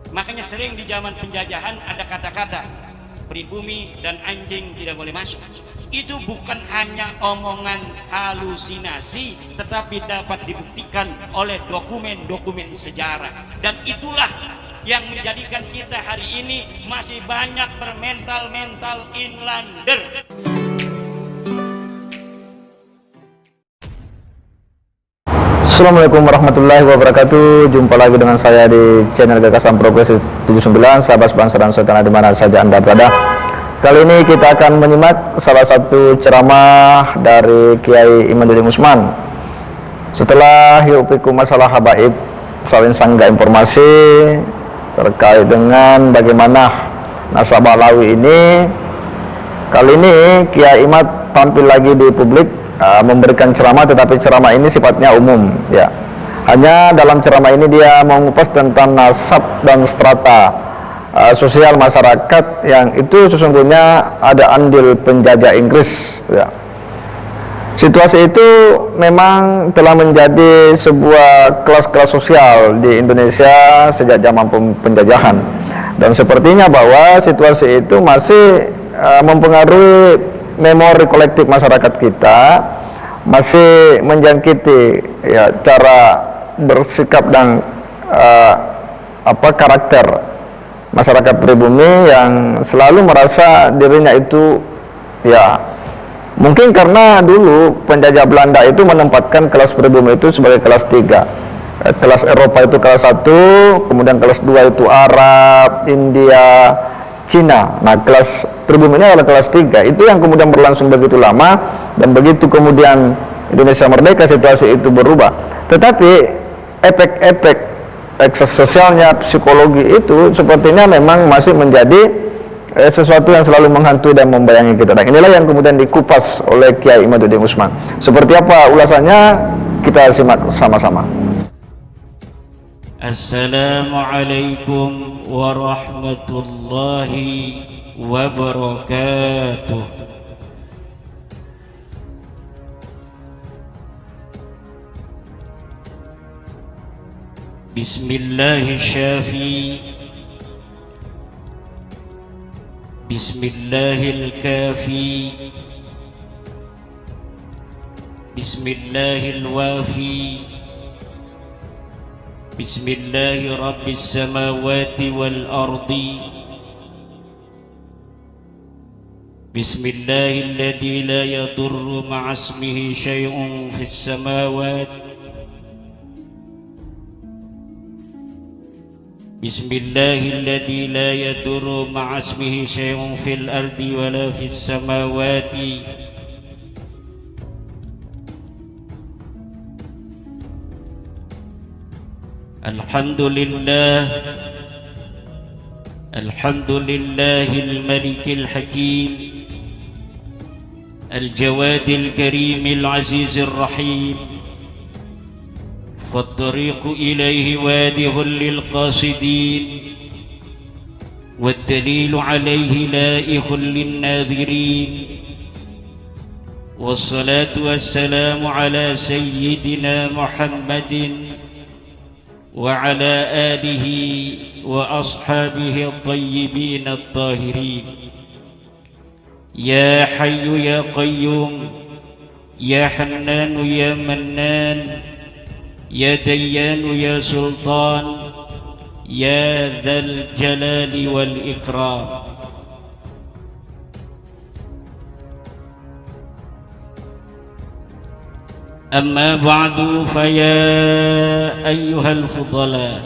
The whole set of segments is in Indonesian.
Makanya sering di zaman penjajahan ada kata-kata pribumi dan anjing tidak boleh masuk. Itu bukan hanya omongan halusinasi, tetapi dapat dibuktikan oleh dokumen-dokumen sejarah. Dan itulah yang menjadikan kita hari ini masih banyak bermental-mental inlander. Assalamualaikum warahmatullahi wabarakatuh. Jumpa lagi dengan saya di channel Gagasan Progresif 79, sahabat bangsa dan sultan di mana saja Anda berada. Kali ini kita akan menyimak salah satu ceramah dari Kiai Imaduddin Usman. Setelah hiruk pikuk masalah habaib, saling sanggah informasi terkait dengan bagaimana nasabah Alawi ini. Kali ini Kiai Imad tampil lagi di publik, memberikan ceramah, tetapi ceramah ini sifatnya umum ya. Hanya dalam ceramah ini dia mengupas tentang nasab dan strata sosial masyarakat yang itu sesungguhnya ada andil penjajah Inggris ya. Situasi itu memang telah menjadi sebuah kelas-kelas sosial di Indonesia sejak zaman penjajahan, dan sepertinya bahwa situasi itu masih mempengaruhi memori kolektif masyarakat kita, masih menjangkiti ya cara bersikap dan karakter masyarakat pribumi yang selalu merasa dirinya itu ya, mungkin karena dulu penjajah Belanda itu menempatkan kelas pribumi itu sebagai kelas 3. Kelas Eropa itu kelas 1, kemudian kelas 2 itu Arab, India, Cina. Nah, kelas pribumi ini adalah kelas 3. Itu yang kemudian berlangsung begitu lama, dan begitu kemudian Indonesia merdeka situasi itu berubah. Tetapi efek-efek ekses sosialnya, psikologi itu sepertinya memang masih menjadi sesuatu yang selalu menghantui dan membayangi kita. Dan inilah yang kemudian dikupas oleh Kiai Imaduddin Usman. Seperti apa ulasannya, kita simak sama-sama. Assalamualaikum warahmatullahi wabarakatuh. Bismillahirrahmanirrahim. Bismillahirkafi. Bismillahirwafi. Bismillahi rabbis samawati wal ardi. Bismillahilladzi la yadurru ma'asmihi syai'un fis samawati. Bismillahilladzi la yadurru ma'asmihi syai'un fil ardi wala fis samawati. Alhamdulillah, alhamdulillahil malikil hakim, al-jawadil karimil azizir rahim. والطريق إليه واضح للقاصدين، والدليل عليه لائح للناذرين. والصلاة والسلام على سيدنا محمد وعلى آله وأصحابه الطيبين الطاهرين. يا حي يا قيوم، يا حنان يا منان، يا ديان يا سلطان، يا ذا الجلال والإكرام. أما بعد، فيا أيها الفضلاء،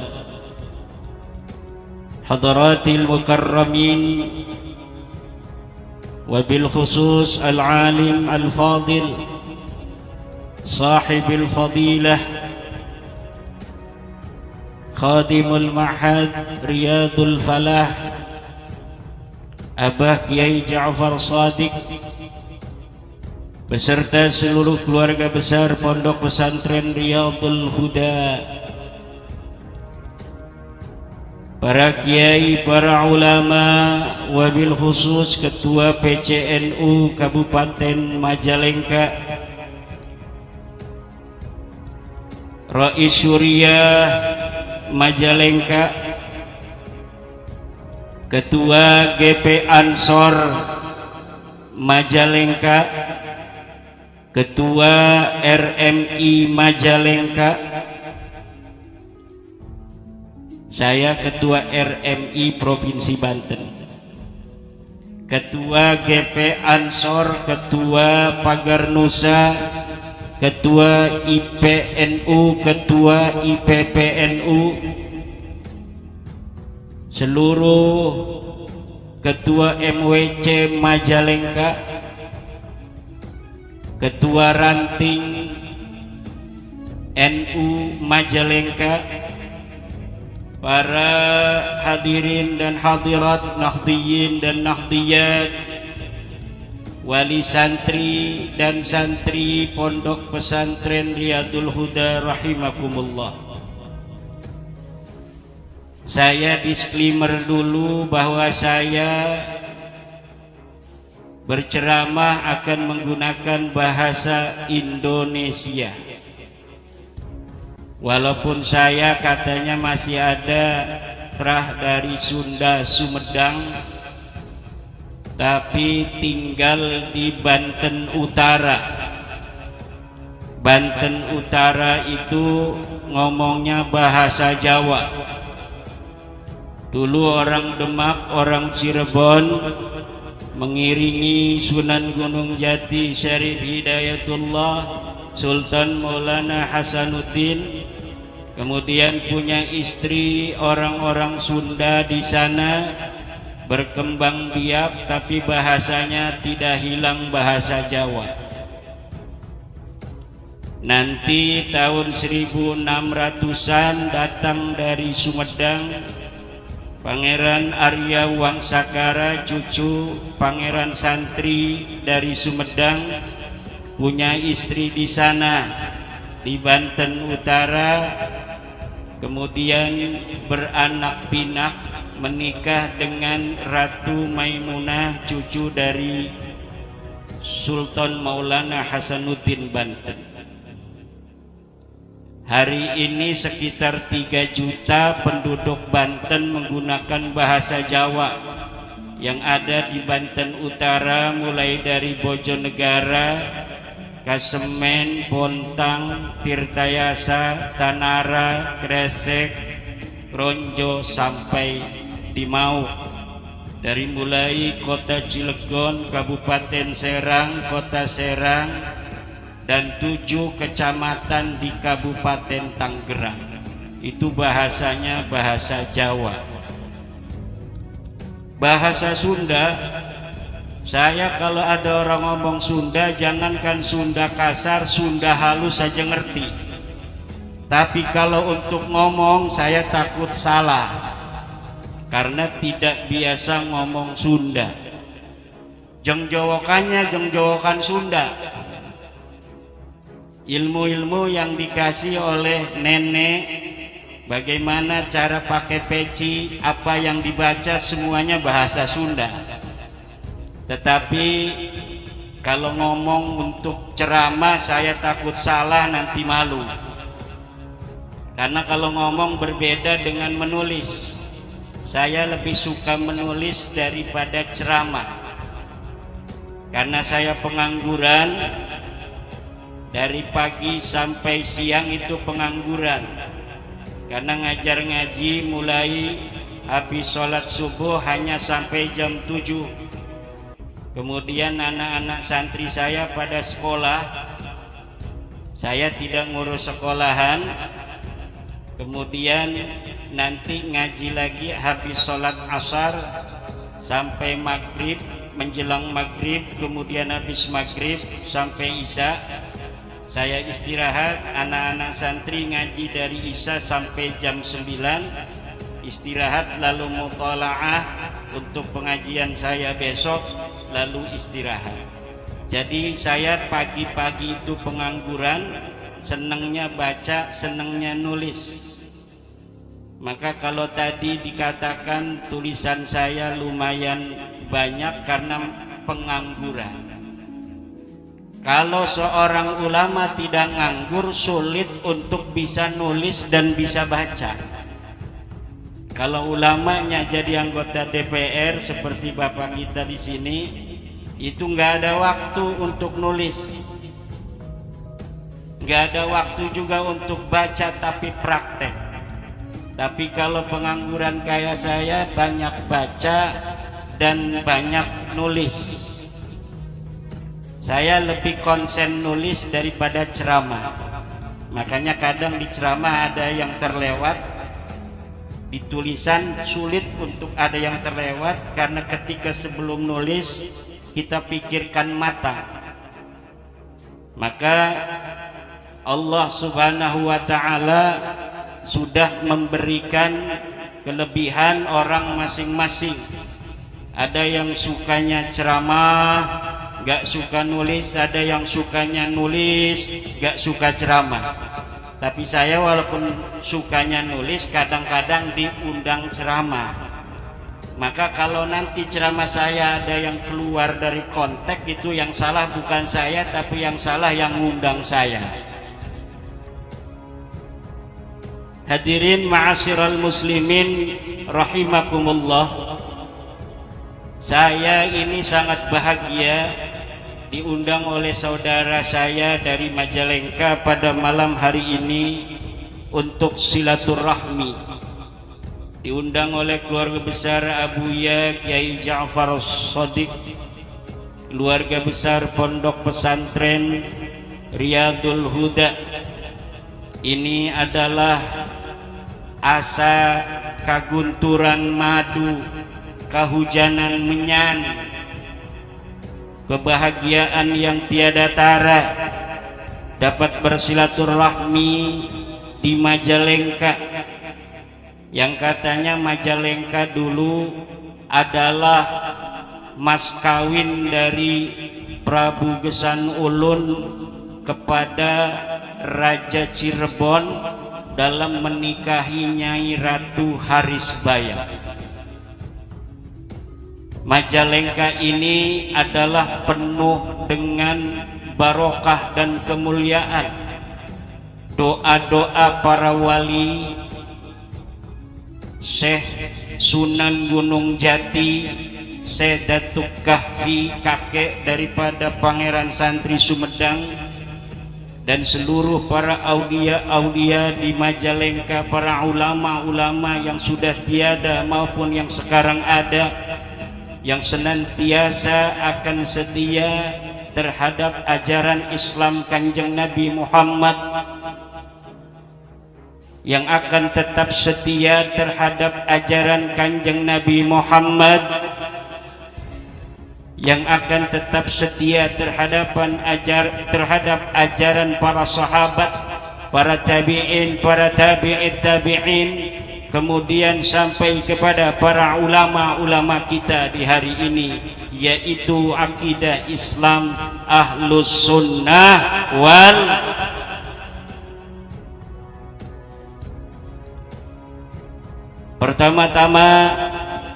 حضرات المكرمين، وبالخصوص العالم الفاضل صاحب الفضيلة خادم المعهد رياض الفلاح Abah Kiai Ja'far Shadiq beserta seluruh keluarga besar Pondok Pesantren Riyadul Huda, para kiai, para ulama, wabil khusus Ketua PCNU Kabupaten Majalengka, Rais Syuriah Majalengka, Ketua GP Ansor Majalengka, Ketua RMI Majalengka, saya Ketua RMI Provinsi Banten, Ketua GP Ansor, Ketua Pagar Nusa, Ketua IPNU, Ketua IPPNU, seluruh Ketua MWC Majalengka, Ketua Ranting NU Majalengka, para hadirin dan hadirat, Nahdliyin dan Nahdliyat, wali santri dan santri Pondok Pesantren Riyadul Huda rahimakumullah. Saya disclaimer dulu bahwa saya berceramah akan menggunakan bahasa Indonesia. Walaupun saya katanya masih ada terah dari Sunda Sumedang, tapi tinggal di Banten Utara. Banten Utara itu ngomongnya bahasa Jawa. Dulu orang Demak, orang Cirebon mengiringi Sunan Gunung Jati Syarif Hidayatullah Sultan Maulana Hasanuddin, kemudian punya istri orang-orang Sunda di sana, berkembang biak tapi bahasanya tidak hilang bahasa Jawa. Nanti tahun 1600-an datang dari Sumedang Pangeran Arya Wangsakara, cucu Pangeran Santri dari Sumedang, punya istri di sana di Banten Utara, kemudian beranak pinak, menikah dengan Ratu Maimunah, cucu dari Sultan Maulana Hasanuddin Banten. Hari ini sekitar 3 juta penduduk Banten menggunakan bahasa Jawa yang ada di Banten Utara, mulai dari Bojonegara, Kasemen, Bontang, Tirtayasa, Tanara, Gresik, Ronjo sampai di Mau. Dari mulai kota Cilegon, Kabupaten Serang, kota Serang, dan 7 kecamatan di Kabupaten Tangerang. Itu bahasanya bahasa Jawa. Bahasa Sunda, saya kalau ada orang ngomong Sunda, jangankan Sunda kasar, Sunda halus saja ngerti. Tapi kalau untuk ngomong saya takut salah, karena tidak biasa ngomong Sunda. Jengjowokannya jengjowokan Sunda. Ilmu-ilmu yang dikasih oleh nenek, bagaimana cara pakai peci, apa yang dibaca, semuanya bahasa Sunda. Tetapi kalau ngomong untuk ceramah saya takut salah, nanti malu. Karena kalau ngomong berbeda dengan menulis. Saya lebih suka menulis daripada ceramah. Karena saya pengangguran, dari pagi sampai siang itu pengangguran. Karena ngajar ngaji mulai habis sholat subuh hanya sampai jam 7. Kemudian anak-anak santri saya pada sekolah, saya tidak ngurus sekolahan. Kemudian nanti ngaji lagi habis sholat asar sampai maghrib, menjelang maghrib, kemudian habis maghrib sampai isya. Saya istirahat, anak-anak santri ngaji dari isya sampai jam 9, istirahat, lalu mutalaah untuk pengajian saya besok, lalu istirahat. Jadi saya pagi-pagi itu pengangguran, senangnya baca, senangnya nulis. Maka kalau tadi dikatakan tulisan saya lumayan banyak karena pengangguran. Kalau seorang ulama tidak nganggur, sulit untuk bisa nulis dan bisa baca. Kalau ulamanya jadi anggota DPR seperti bapak kita di sini, itu nggak ada waktu untuk nulis, nggak ada waktu juga untuk baca tapi praktek. Tapi kalau pengangguran kayak saya, banyak baca dan banyak nulis. Saya lebih konsen nulis daripada ceramah. Makanya kadang di ceramah ada yang terlewat, di tulisan sulit untuk ada yang terlewat, karena ketika sebelum nulis kita pikirkan matang. Maka Allah Subhanahu wa ta'ala sudah memberikan kelebihan orang masing-masing. Ada yang sukanya ceramah, gak suka nulis. Ada yang sukanya nulis, gak suka ceramah. Tapi saya walaupun sukanya nulis, kadang-kadang diundang ceramah. Maka kalau nanti ceramah saya ada yang keluar dari konteks, itu yang salah bukan saya, tapi yang salah yang ngundang saya. Hadirin ma'asyiral muslimin rahimakumullah. Saya ini sangat bahagia diundang oleh saudara saya dari Majalengka pada malam hari ini untuk silaturahmi. Diundang oleh keluarga besar Abuya Kiai Ja'far Shadiq, keluarga besar Pondok Pesantren Riyadul Huda. Ini adalah asa kagunturan madu, kahujanan menyan, kebahagiaan yang tiada tara dapat bersilaturahmi di Majalengka, yang katanya Majalengka dulu adalah mas kawin dari Prabu Gesan Ulun kepada Raja Cirebon dalam menikahi Nyai Ratu Harisbaya. Majalengka ini adalah penuh dengan barokah dan kemuliaan. Doa-doa para wali, Syekh Sunan Gunung Jati, Syekh Datuk Kahfi, kakek daripada Pangeran Santri Sumedang, dan seluruh para aulia-aulia di Majalengka, para ulama-ulama yang sudah tiada maupun yang sekarang ada, yang senantiasa akan setia terhadap ajaran Islam Kanjeng Nabi Muhammad, yang akan tetap setia terhadap ajaran Kanjeng Nabi Muhammad, yang akan tetap setia terhadap ajaran para sahabat, para tabi'in, para tabi'it tabi'in, kemudian sampai kepada para ulama-ulama kita di hari ini, yaitu akidah Islam Ahlus Sunnah wal Pertama-tama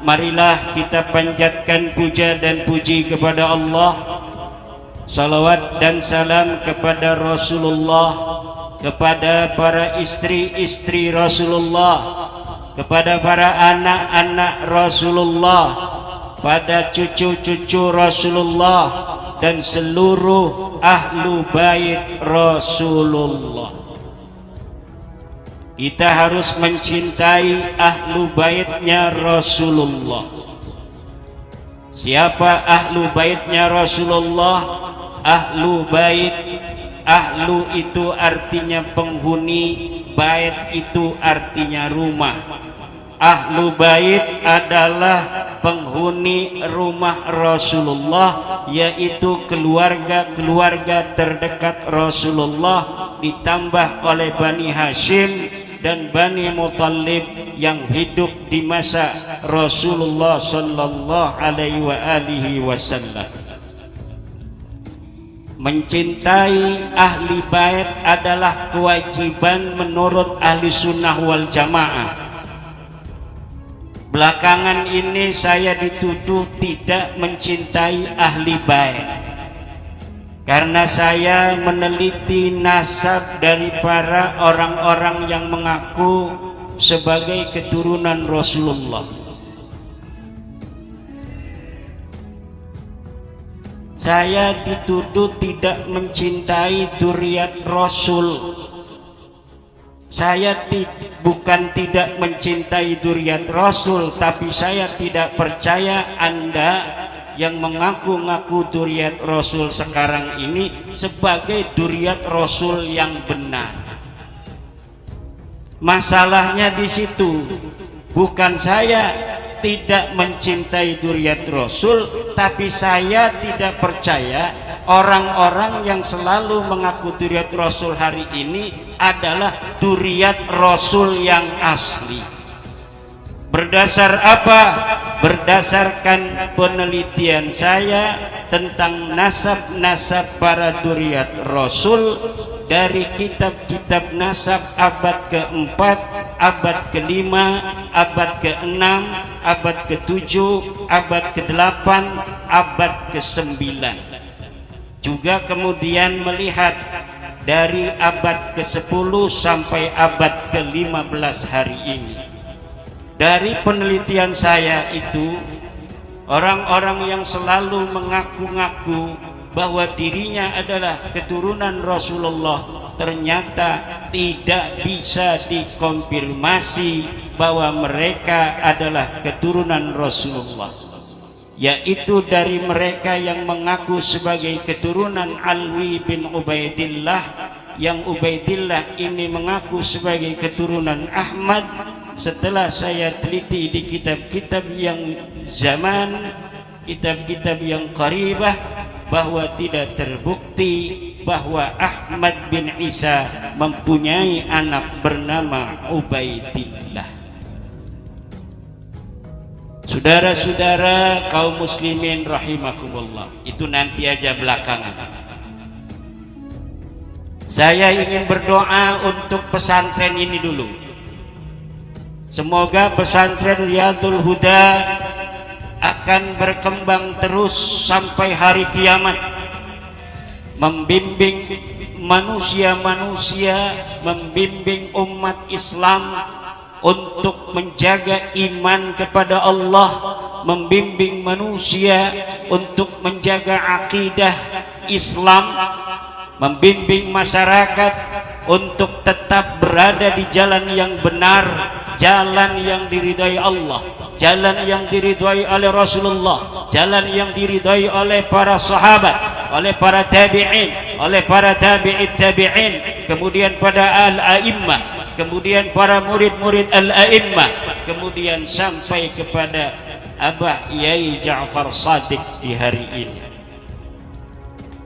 marilah kita panjatkan puja dan puji kepada Allah, salawat dan salam kepada Rasulullah, kepada para istri-istri Rasulullah, kepada para anak-anak Rasulullah, pada cucu-cucu Rasulullah, dan seluruh ahlu bait Rasulullah. Kita harus mencintai ahlu baitnya Rasulullah. Siapa ahlu baitnya Rasulullah? Ahlu bait, ahlu itu artinya penghuni, bait itu artinya rumah. Ahlu bait adalah penghuni rumah Rasulullah, yaitu keluarga-keluarga terdekat Rasulullah, ditambah oleh Bani Hashim dan Bani Muttalib yang hidup di masa Rasulullah sallallahu alaihi wasallam. Mencintai ahli bait adalah kewajiban menurut ahli sunnah wal jamaah. Belakangan ini saya dituduh tidak mencintai ahli bait, karena saya meneliti nasab dari para orang-orang yang mengaku sebagai keturunan Rasulullah. Saya dituduh tidak mencintai dzurriyyat Rasul. Saya bukan tidak mencintai dzurriyyat Rasul, tapi saya tidak percaya Anda yang mengaku-ngaku dzurriyyat Rasul sekarang ini sebagai dzurriyyat Rasul yang benar. Masalahnya di situ, bukan saya tidak mencintai dzurriyyat Rasul, tapi saya tidak percaya orang-orang yang selalu mengaku dzurriyyat Rasul hari ini adalah dzurriyyat Rasul yang asli. Berdasar apa? Berdasarkan penelitian saya tentang nasab-nasab para dzurriyyat Rasul dari kitab-kitab nasab abad keempat, abad kelima, abad keenam, abad ketujuh, abad kedelapan, abad kesembilan. Juga kemudian melihat dari abad ke-10 sampai abad ke-15 hari ini. Dari penelitian saya itu, orang-orang yang selalu mengaku-ngaku bahwa dirinya adalah keturunan Rasulullah ternyata tidak bisa dikonfirmasi bahwa mereka adalah keturunan Rasulullah, yaitu dari mereka yang mengaku sebagai keturunan Alwi bin Ubaidillah, yang Ubaidillah ini mengaku sebagai keturunan Ahmad. Setelah saya teliti di kitab-kitab yang zaman, kitab-kitab yang qaribah, bahwa tidak terbukti bahwa Ahmad bin Isa mempunyai anak bernama Ubaidillah. Saudara-saudara kaum muslimin rahimakumullah, itu nanti aja belakangan. Saya ingin berdoa untuk pesantren ini dulu. Semoga pesantren Riyadul Huda akan berkembang terus sampai hari kiamat, membimbing manusia-manusia, membimbing umat Islam untuk menjaga iman kepada Allah, membimbing manusia untuk menjaga akidah Islam, membimbing masyarakat untuk tetap berada di jalan yang benar, jalan yang diridhai Allah, jalan yang diridhai oleh Rasulullah, jalan yang diridhai oleh para sahabat, oleh para tabi'in, oleh para tabi'it tabi'in, kemudian pada al-a'immah, kemudian para murid-murid al-a'immah, kemudian sampai kepada Abah Yai Ja'far Shadiq di hari ini.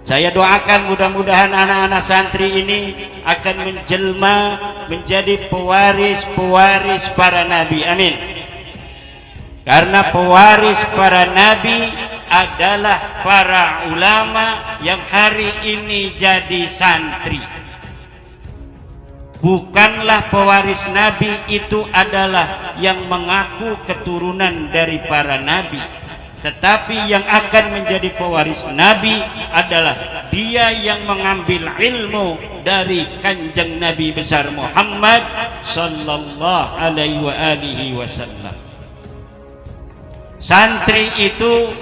Saya doakan mudah-mudahan anak-anak santri ini akan menjelma menjadi pewaris-pewaris para nabi. Amin. Karena pewaris para nabi adalah para ulama yang hari ini jadi santri. Bukanlah pewaris nabi itu adalah yang mengaku keturunan dari para nabi, tetapi yang akan menjadi pewaris nabi adalah dia yang mengambil ilmu dari kanjeng Nabi besar Muhammad sallallahu alaihi wasallam. Santri itu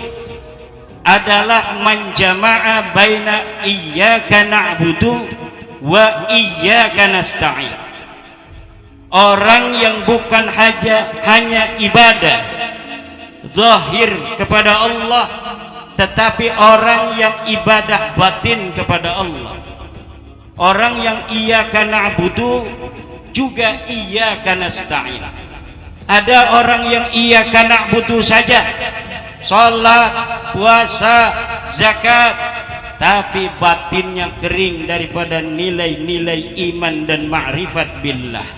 adalah menjama'a baina iyyaka na'budu wa iyyaka nasta'in. Orang yang bukan hanya ibadah zahir kepada Allah, tetapi orang yang ibadah batin kepada Allah. Orang yang iyyaka na'budu juga iyyaka nasta'in. Ada orang yang iyyaka na'budu saja, salat, puasa, zakat, tapi batinnya kering daripada nilai-nilai iman dan ma'rifat billah.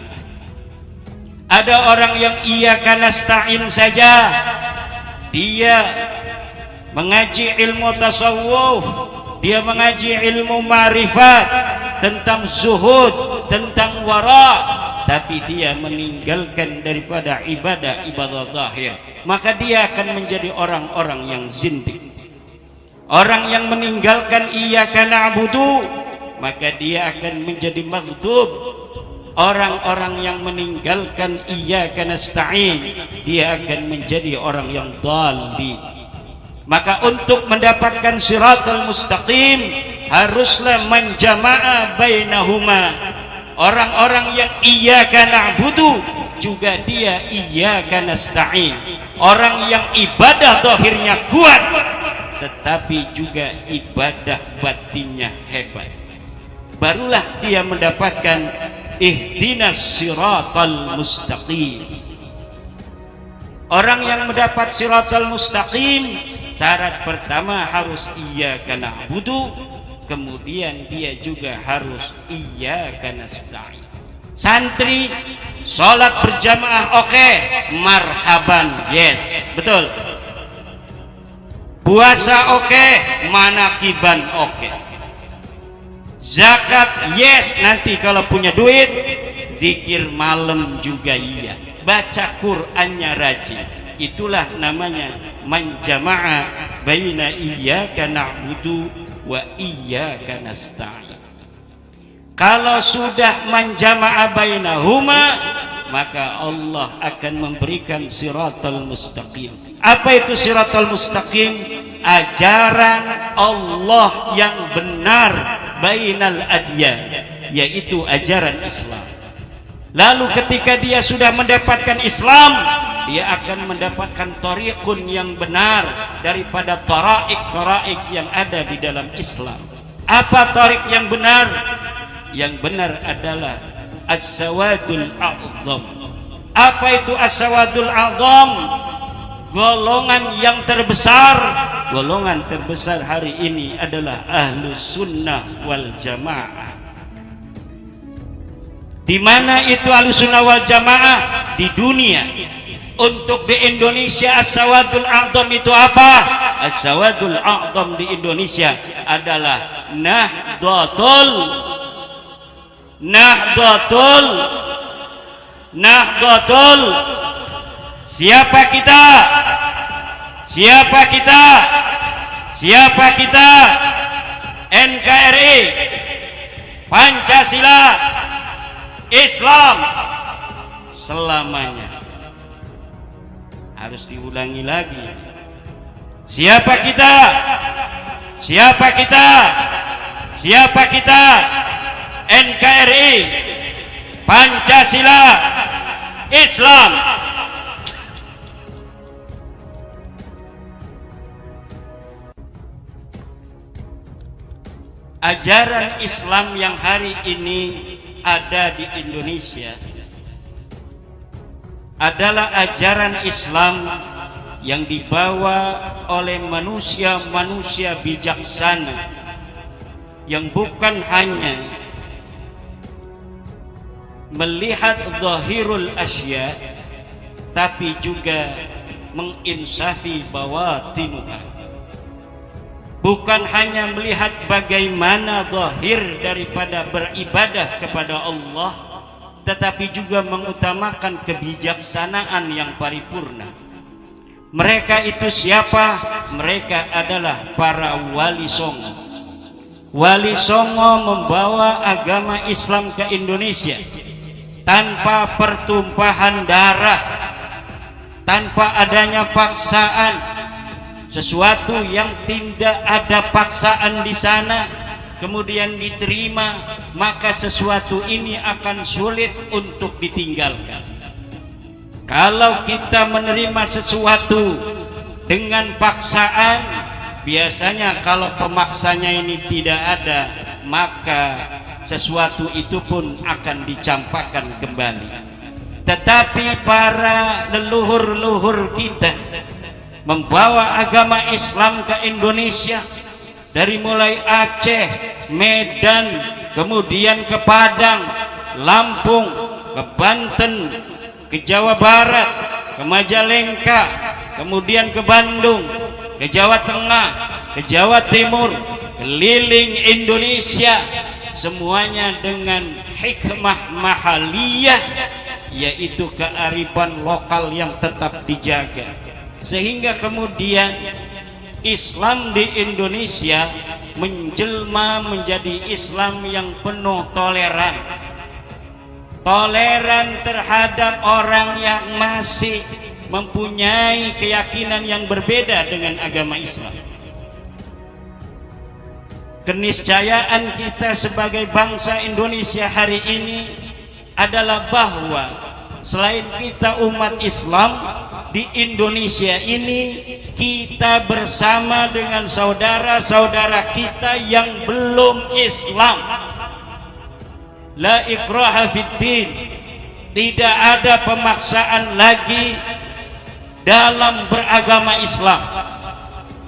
Ada orang yang iyyaka nasta'in saja, dia mengaji ilmu tasawuf, dia mengaji ilmu ma'rifat tentang zuhud, tentang wara, tapi dia meninggalkan daripada ibadah zahir, maka dia akan menjadi orang-orang yang zindik. Orang yang meninggalkan iyyaka na'budu, maka dia akan menjadi maghdub. orang-orang yang meninggalkan iyyaka nasta'in, dia akan menjadi orang yang dhalin. Maka untuk mendapatkan siratal mustaqim haruslah menjama'a bainahuma. Orang-orang yang iyyaka na'budu juga dia iyyaka nasta'in. Orang yang ibadah zahirnya kuat tetapi juga ibadah batinnya hebat, barulah dia mendapatkan ihdinas siratal mustaqim. Orang yang mendapat siratal mustaqim, syarat pertama harus iyyaka na'budu, kemudian dia juga harus iyyaka nasta'in. Santri sholat berjamaah oke, marhaban, yes, betul. Puasa oke, manakiban oke. Zakat yes, nanti kalau punya duit. Zikir malam juga iya. Baca Qur'annya rajin. Itulah namanya manjama'a baina iyyaka na'budu wa iyyaka nasta'in. Kalau sudah manjama'a bainahuma, maka Allah akan memberikan siratal mustaqim. Apa itu siratal mustaqim? Ajaran Allah yang benar bainal adyan, yaitu ajaran Islam. Lalu ketika dia sudah mendapatkan Islam, dia akan mendapatkan tariqun yang benar daripada taraik yang ada di dalam Islam. Apa tariq yang benar? Yang benar adalah as-sawadul a'zam. Apa itu as-sawadul a'zam? Golongan yang terbesar. Golongan terbesar hari ini adalah ahlus sunnah wal jamaah. Di mana itu ahlus sunnah wal jamaah? Di dunia. Untuk di Indonesia as-sawadul a'zam itu apa? As-sawadul a'zam di Indonesia adalah Nahdlatul. Siapa kita? Siapa kita? Siapa kita? NKRI, Pancasila, Islam selamanya. Harus diulangi lagi. Siapa kita? Siapa kita? Siapa kita? NKRI, Pancasila, Islam. Ajaran Islam yang hari ini ada di Indonesia adalah ajaran Islam yang dibawa oleh manusia-manusia bijaksana yang bukan hanya melihat zahirul asya tapi juga menginsafi bawatinuha. Bukan hanya melihat bagaimana zahir daripada beribadah kepada Allah, tetapi juga mengutamakan kebijaksanaan yang paripurna. Mereka itu siapa? Mereka adalah para wali songo. Wali songo membawa agama Islam ke Indonesia tanpa pertumpahan darah, tanpa adanya paksaan. Sesuatu yang tidak ada paksaan di sana kemudian diterima, maka sesuatu ini akan sulit untuk ditinggalkan. Kalau kita menerima sesuatu dengan paksaan, biasanya kalau pemaksanya ini tidak ada, maka sesuatu itu pun akan dicampakkan kembali. Tetapi para leluhur-leluhur kita membawa agama Islam ke Indonesia, dari mulai Aceh, Medan, kemudian ke Padang, Lampung, ke Banten, ke Jawa Barat, ke Majalengka, kemudian ke Bandung, ke Jawa Tengah, ke Jawa Timur, keliling Indonesia, semuanya dengan hikmah mahaliyah, yaitu kearifan lokal yang tetap dijaga. Sehingga kemudian Islam di Indonesia menjelma menjadi Islam yang penuh toleran. toleran terhadap orang yang masih mempunyai keyakinan yang berbeda dengan agama Islam. Keniscayaan kita sebagai bangsa Indonesia hari ini adalah bahwa selain kita umat Islam di Indonesia ini, kita bersama dengan saudara-saudara kita yang belum Islam. La ikraha fiddin, tidak ada pemaksaan lagi dalam beragama Islam.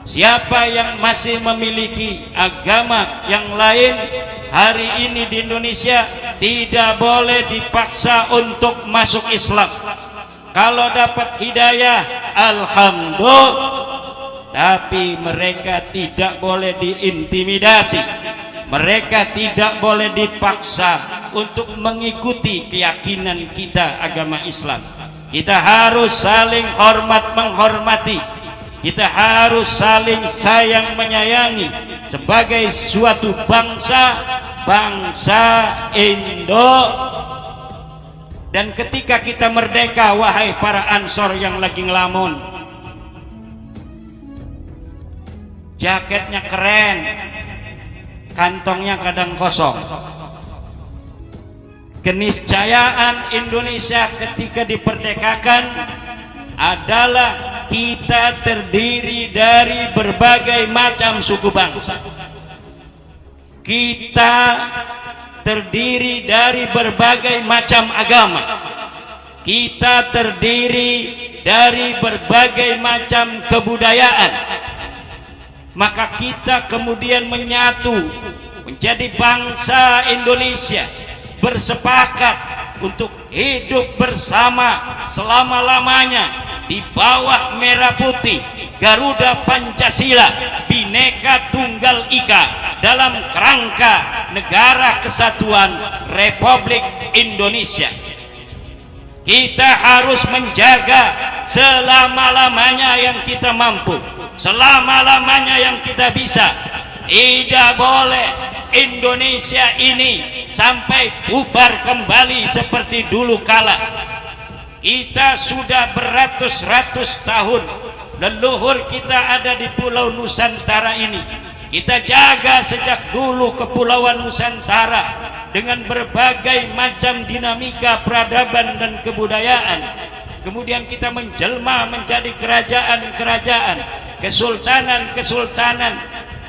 Siapa yang masih memiliki agama yang lain hari ini di Indonesia tidak boleh dipaksa untuk masuk Islam. Kalau dapat hidayah, alhamdulillah, tapi mereka tidak boleh diintimidasi, mereka tidak boleh dipaksa untuk mengikuti keyakinan kita agama Islam. Kita harus saling hormat menghormati, kita harus saling sayang menyayangi sebagai suatu bangsa Indo. Dan ketika kita merdeka, wahai para ansor yang lagi ngelamun, jaketnya keren, kantongnya kadang kosong. Keniscayaan Indonesia ketika diperdekakan adalah kita terdiri dari berbagai macam suku bangsa. Kita terdiri dari berbagai macam agama. Kita terdiri dari berbagai macam kebudayaan. Maka kita kemudian menyatu menjadi bangsa Indonesia, bersepakat untuk hidup bersama selama-lamanya di bawah merah putih Garuda Pancasila, Bhinneka Tunggal Ika, dalam kerangka Negara Kesatuan Republik Indonesia. Kita harus menjaga selama-lamanya yang kita mampu, selama-lamanya yang kita bisa. Tidak boleh Indonesia ini sampai bubar kembali seperti dulu kala. Kita sudah beratus-ratus tahun leluhur kita ada di Pulau Nusantara ini. Kita jaga sejak dulu Kepulauan Nusantara dengan berbagai macam dinamika peradaban dan kebudayaan. Kemudian kita menjelma menjadi kerajaan-kerajaan, kesultanan-kesultanan.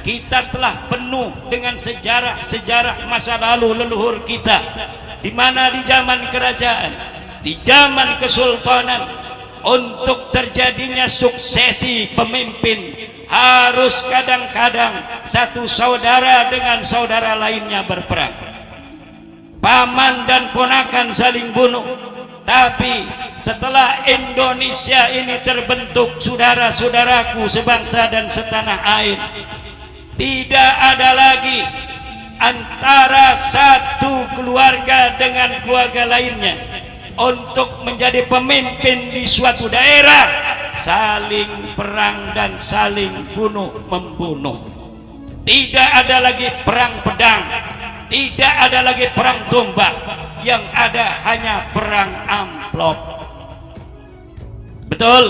Kita telah penuh dengan sejarah-sejarah masa lalu leluhur kita, di mana di zaman kerajaan, di zaman kesultanan, untuk terjadinya suksesi pemimpin harus kadang-kadang satu saudara dengan saudara lainnya berperang, paman dan ponakan saling bunuh. Tapi setelah Indonesia ini terbentuk, saudara-saudaraku sebangsa dan setanah air, tidak ada lagi antara satu keluarga dengan keluarga lainnya untuk menjadi pemimpin di suatu daerah saling perang dan saling bunuh membunuh. Tidak ada lagi perang pedang, tidak ada lagi perang tombak, yang ada hanya perang amplop. Betul?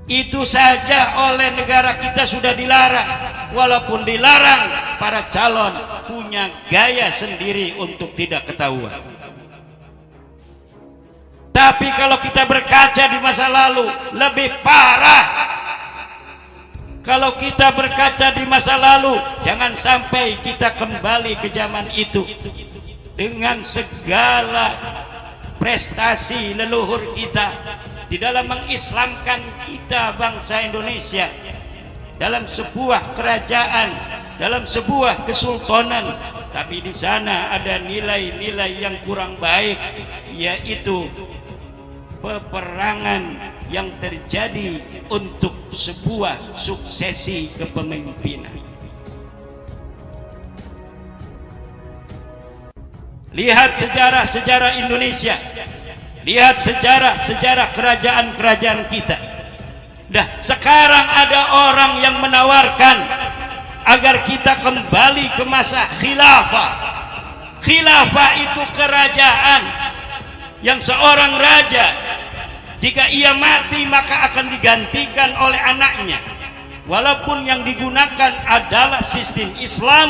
Itu saja oleh negara kita sudah dilarang. Walaupun dilarang, para calon punya gaya sendiri untuk tidak ketahuan. Tapi kalau kita berkaca di masa lalu, lebih parah. Kalau kita berkaca di masa lalu, jangan sampai kita kembali ke zaman itu dengan segala prestasi leluhur kita di dalam mengislamkan kita bangsa Indonesia, dalam sebuah kerajaan, dalam sebuah kesultanan, tapi di sana ada nilai-nilai yang kurang baik, yaitu peperangan yang terjadi untuk sebuah suksesi kepemimpinan. Lihat sejarah-sejarah Indonesia, lihat sejarah-sejarah kerajaan-kerajaan kita. Sekarang ada orang yang menawarkan agar kita kembali ke masa khilafah, Khilafah itu kerajaan yang seorang raja jika ia mati maka akan digantikan oleh anaknya. Walaupun yang digunakan adalah sistem Islam,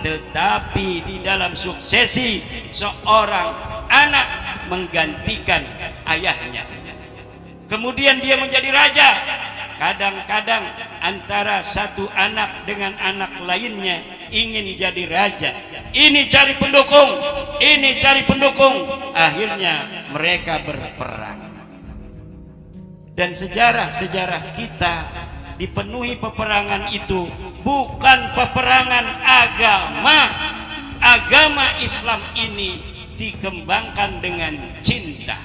tetapi di dalam suksesi seorang anak menggantikan ayahnya. Kemudian dia menjadi raja. Kadang-kadang antara satu anak dengan anak lainnya ingin jadi raja. Ini cari pendukung, ini cari pendukung. Akhirnya mereka berperang. Dan sejarah-sejarah kita dipenuhi peperangan itu bukan peperangan agama. Agama Islam ini dikembangkan dengan cinta.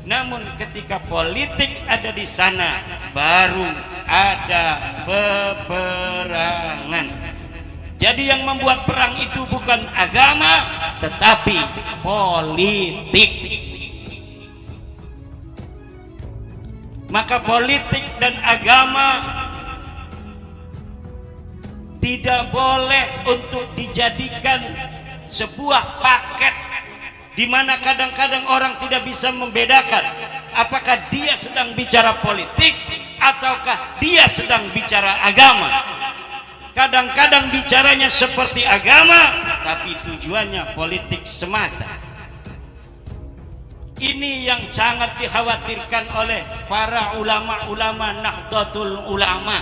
Namun ketika politik ada di sana, baru ada peperangan. Jadi yang membuat perang itu bukan agama, tetapi politik. Maka politik dan agama tidak boleh untuk dijadikan sebuah paket, di mana kadang-kadang orang tidak bisa membedakan apakah dia sedang bicara politik ataukah dia sedang bicara agama. Kadang-kadang bicaranya seperti agama tapi tujuannya politik semata. Ini yang sangat dikhawatirkan oleh para ulama-ulama Nahdlatul Ulama,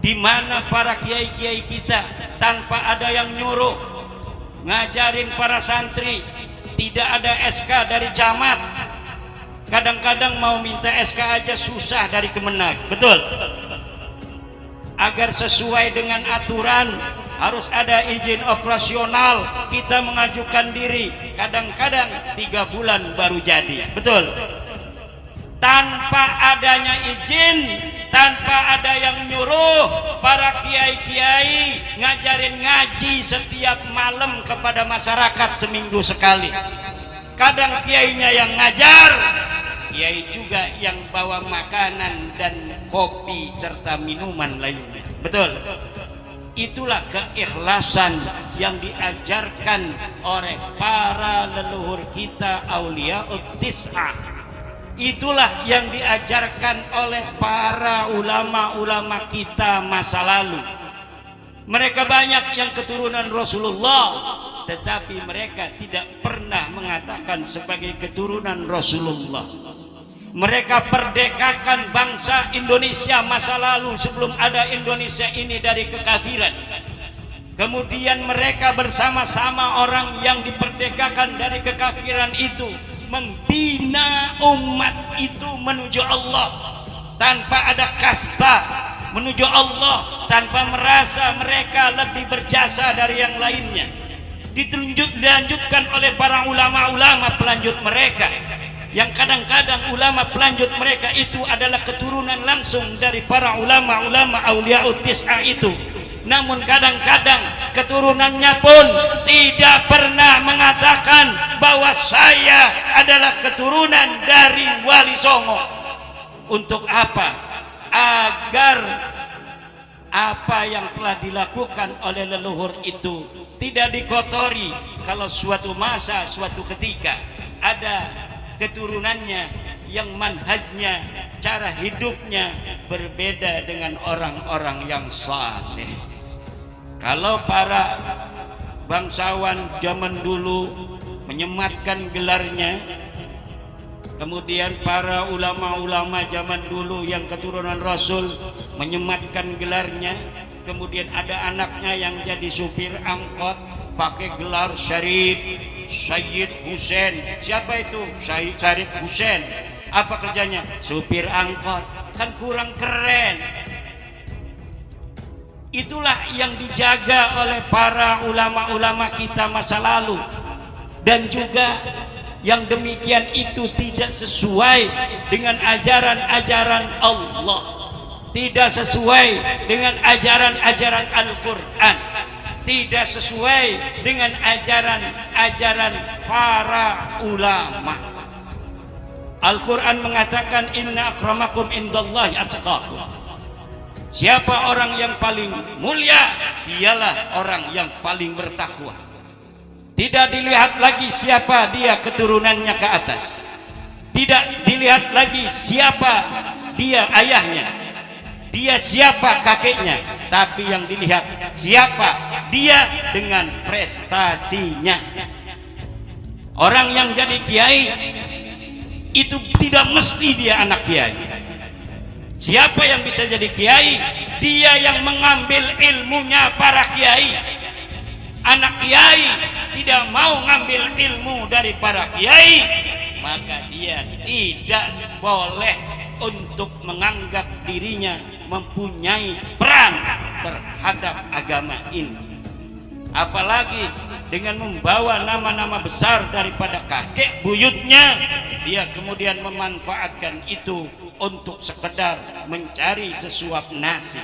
di mana para kiai-kiai kita tanpa ada yang nyuruh ngajarin para santri, tidak ada SK dari camat. Kadang-kadang mau minta SK aja susah dari Kemenag, betul? Agar sesuai dengan aturan harus ada izin operasional, kita mengajukan diri, kadang-kadang 3 bulan baru jadi, betul? Tanpa adanya izin, tanpa ada yang nyuruh, para kiai-kiai ngajarin ngaji setiap malam kepada masyarakat seminggu sekali. Kadang kiainya yang ngajar, kiai juga yang bawa makanan dan kopi serta minuman lainnya, betul? Itulah keikhlasan yang diajarkan oleh para leluhur kita Auliyaut Tis'ah. Itulah yang diajarkan oleh para ulama-ulama kita masa lalu. Mereka banyak yang keturunan Rasulullah, tetapi mereka tidak pernah mengatakan sebagai keturunan Rasulullah. Mereka perdekakan bangsa Indonesia masa lalu sebelum ada Indonesia ini dari kekafiran. Kemudian mereka bersama-sama orang yang diperdekakan dari kekafiran itu membina umat itu menuju Allah tanpa ada kasta, menuju Allah tanpa merasa mereka lebih berjasa dari yang lainnya. Dilanjutkan oleh para ulama-ulama pelanjut mereka, yang kadang-kadang ulama pelanjut mereka itu adalah keturunan langsung dari para ulama-ulama Auliyaut Tis'ah itu. Namun kadang-kadang keturunannya pun tidak pernah mengatakan bahwa saya adalah keturunan dari Wali Songo. Untuk apa? Agar apa yang telah dilakukan oleh leluhur itu tidak dikotori kalau suatu masa, suatu ketika ada keturunannya yang manhajnya, cara hidupnya berbeda dengan orang-orang yang saleh. Kalau para bangsawan zaman dulu menyematkan gelarnya, kemudian para ulama-ulama zaman dulu yang keturunan Rasul menyematkan gelarnya, kemudian ada anaknya yang jadi supir angkot pakai gelar Syarif Sayyid Husain. Siapa itu? Syarif Husain. Apa kerjanya? Supir angkot. Kan kurang keren. Itulah yang dijaga oleh para ulama-ulama kita masa lalu. Dan juga yang demikian itu tidak sesuai dengan ajaran-ajaran Allah, tidak sesuai dengan ajaran-ajaran Al-Quran, tidak sesuai dengan ajaran-ajaran para ulama. Al-Quran mengatakan inna akramakum indallahi atqakum. Siapa orang yang paling mulia, dialah orang yang paling bertakwa. Tidak dilihat lagi siapa dia keturunannya ke atas, tidak dilihat lagi siapa dia ayahnya, dia siapa kakeknya, tapi yang dilihat siapa dia dengan prestasinya. Orang yang jadi kiai itu tidak mesti dia anak kiai. Siapa yang bisa jadi kiai? Dia yang mengambil ilmunya para kiai. Anak kiai tidak mau ngambil ilmu dari para kiai, maka dia tidak boleh untuk menganggap dirinya mempunyai peran terhadap agama ini. Apalagi dengan membawa nama-nama besar daripada kakek buyutnya, dia kemudian memanfaatkan itu untuk sekedar mencari sesuap nasi,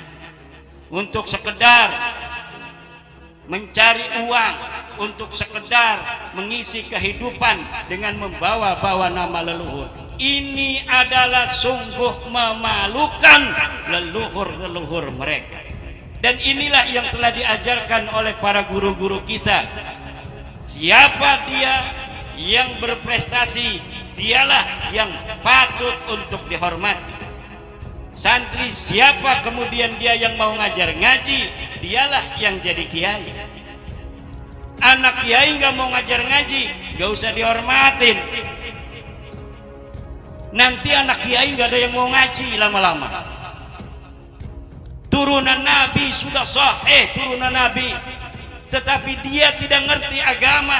untuk sekedar mencari uang, untuk sekedar mengisi kehidupan dengan membawa-bawa nama leluhur. Ini adalah sungguh memalukan leluhur-leluhur mereka. Dan inilah yang telah diajarkan oleh para guru-guru kita. Siapa dia yang berprestasi, dialah yang patut untuk dihormati. Santri siapa kemudian dia yang mau ngajar ngaji, dialah yang jadi kiai. Anak kiai nggak mau ngajar ngaji, nggak usah dihormatin. Nanti anak kiai nggak ada yang mau ngaji lama-lama. Turunan Nabi sudah sahih, turunan Nabi, tetapi dia tidak ngerti agama.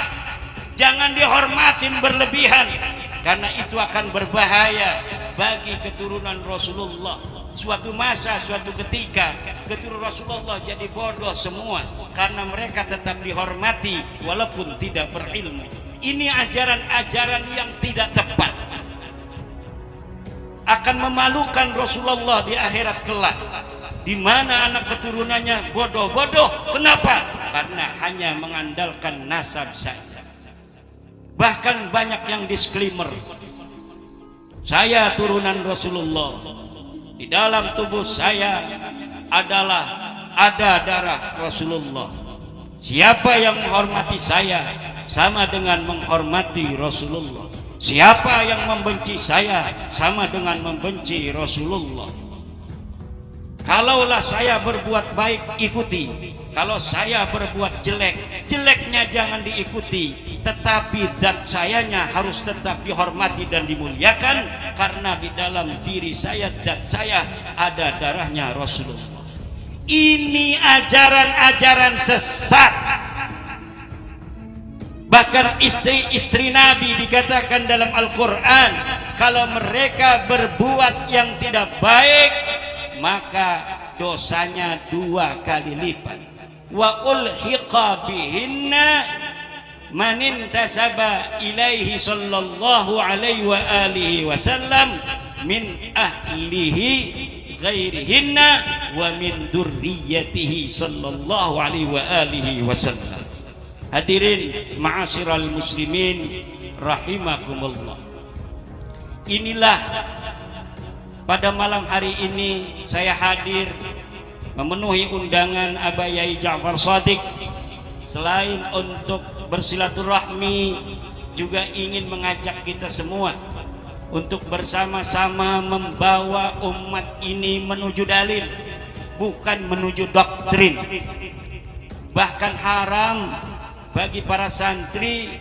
Jangan dihormatin berlebihan, karena itu akan berbahaya bagi keturunan Rasulullah. Suatu masa, suatu ketika keturunan Rasulullah jadi bodoh semua karena mereka tetap dihormati walaupun tidak berilmu. Ini ajaran-ajaran yang tidak tepat, akan memalukan Rasulullah di akhirat kelak, di mana anak keturunannya bodoh-bodoh. Kenapa? Karena hanya mengandalkan nasab saja. Bahkan banyak yang disclaimer, saya turunan Rasulullah, di dalam tubuh saya ada darah Rasulullah. Siapa yang menghormati saya sama dengan menghormati Rasulullah. Siapa yang membenci saya sama dengan membenci Rasulullah. Kalaulah saya berbuat baik, ikuti. Kalau saya berbuat jelek, jeleknya jangan diikuti. Tetapi zat sayanya harus tetap dihormati dan dimuliakan, karena di dalam diri saya, zat saya, ada darahnya Rasulullah. Ini ajaran-ajaran sesat. Bahkan istri-istri Nabi dikatakan dalam Al-Quran, kalau mereka berbuat yang tidak baik, maka dosanya 2 kali lipat. Wa ulhiqa bihinna man intasaba ilaihi sallallahu alaihi wa alihi wasallam min ahlihi ghairihinna wa min durriyatihi sallallahu alaihi wa alihi wasallam. Hadirin ma'asyiral muslimin rahimakumullah. Inilah pada malam hari ini saya hadir memenuhi undangan Abah Yai Ja'far Shadiq. Selain untuk bersilaturahmi, juga ingin mengajak kita semua untuk bersama-sama membawa umat ini menuju dalil, bukan menuju doktrin. Bahkan haram bagi para santri,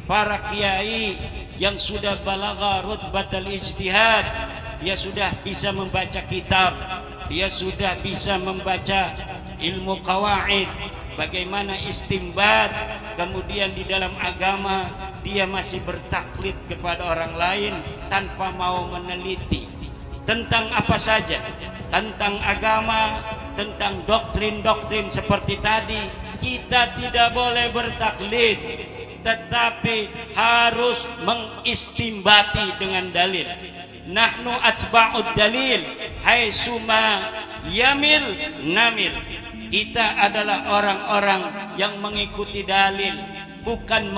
para kiai yang sudah balagha rutbatal ijtihad, dia sudah bisa membaca kitab, dia sudah bisa membaca ilmu qawaid, bagaimana istimbat, kemudian di dalam agama dia masih bertaklid kepada orang lain tanpa mau meneliti tentang apa saja, tentang agama, tentang doktrin-doktrin seperti tadi. Kita tidak boleh bertaklid, tetapi harus mengistimbati dengan dalil. Nahnu atsba'ud dalil haitsuma yamil namil. Kita adalah orang-orang yang mengikuti dalil, bukan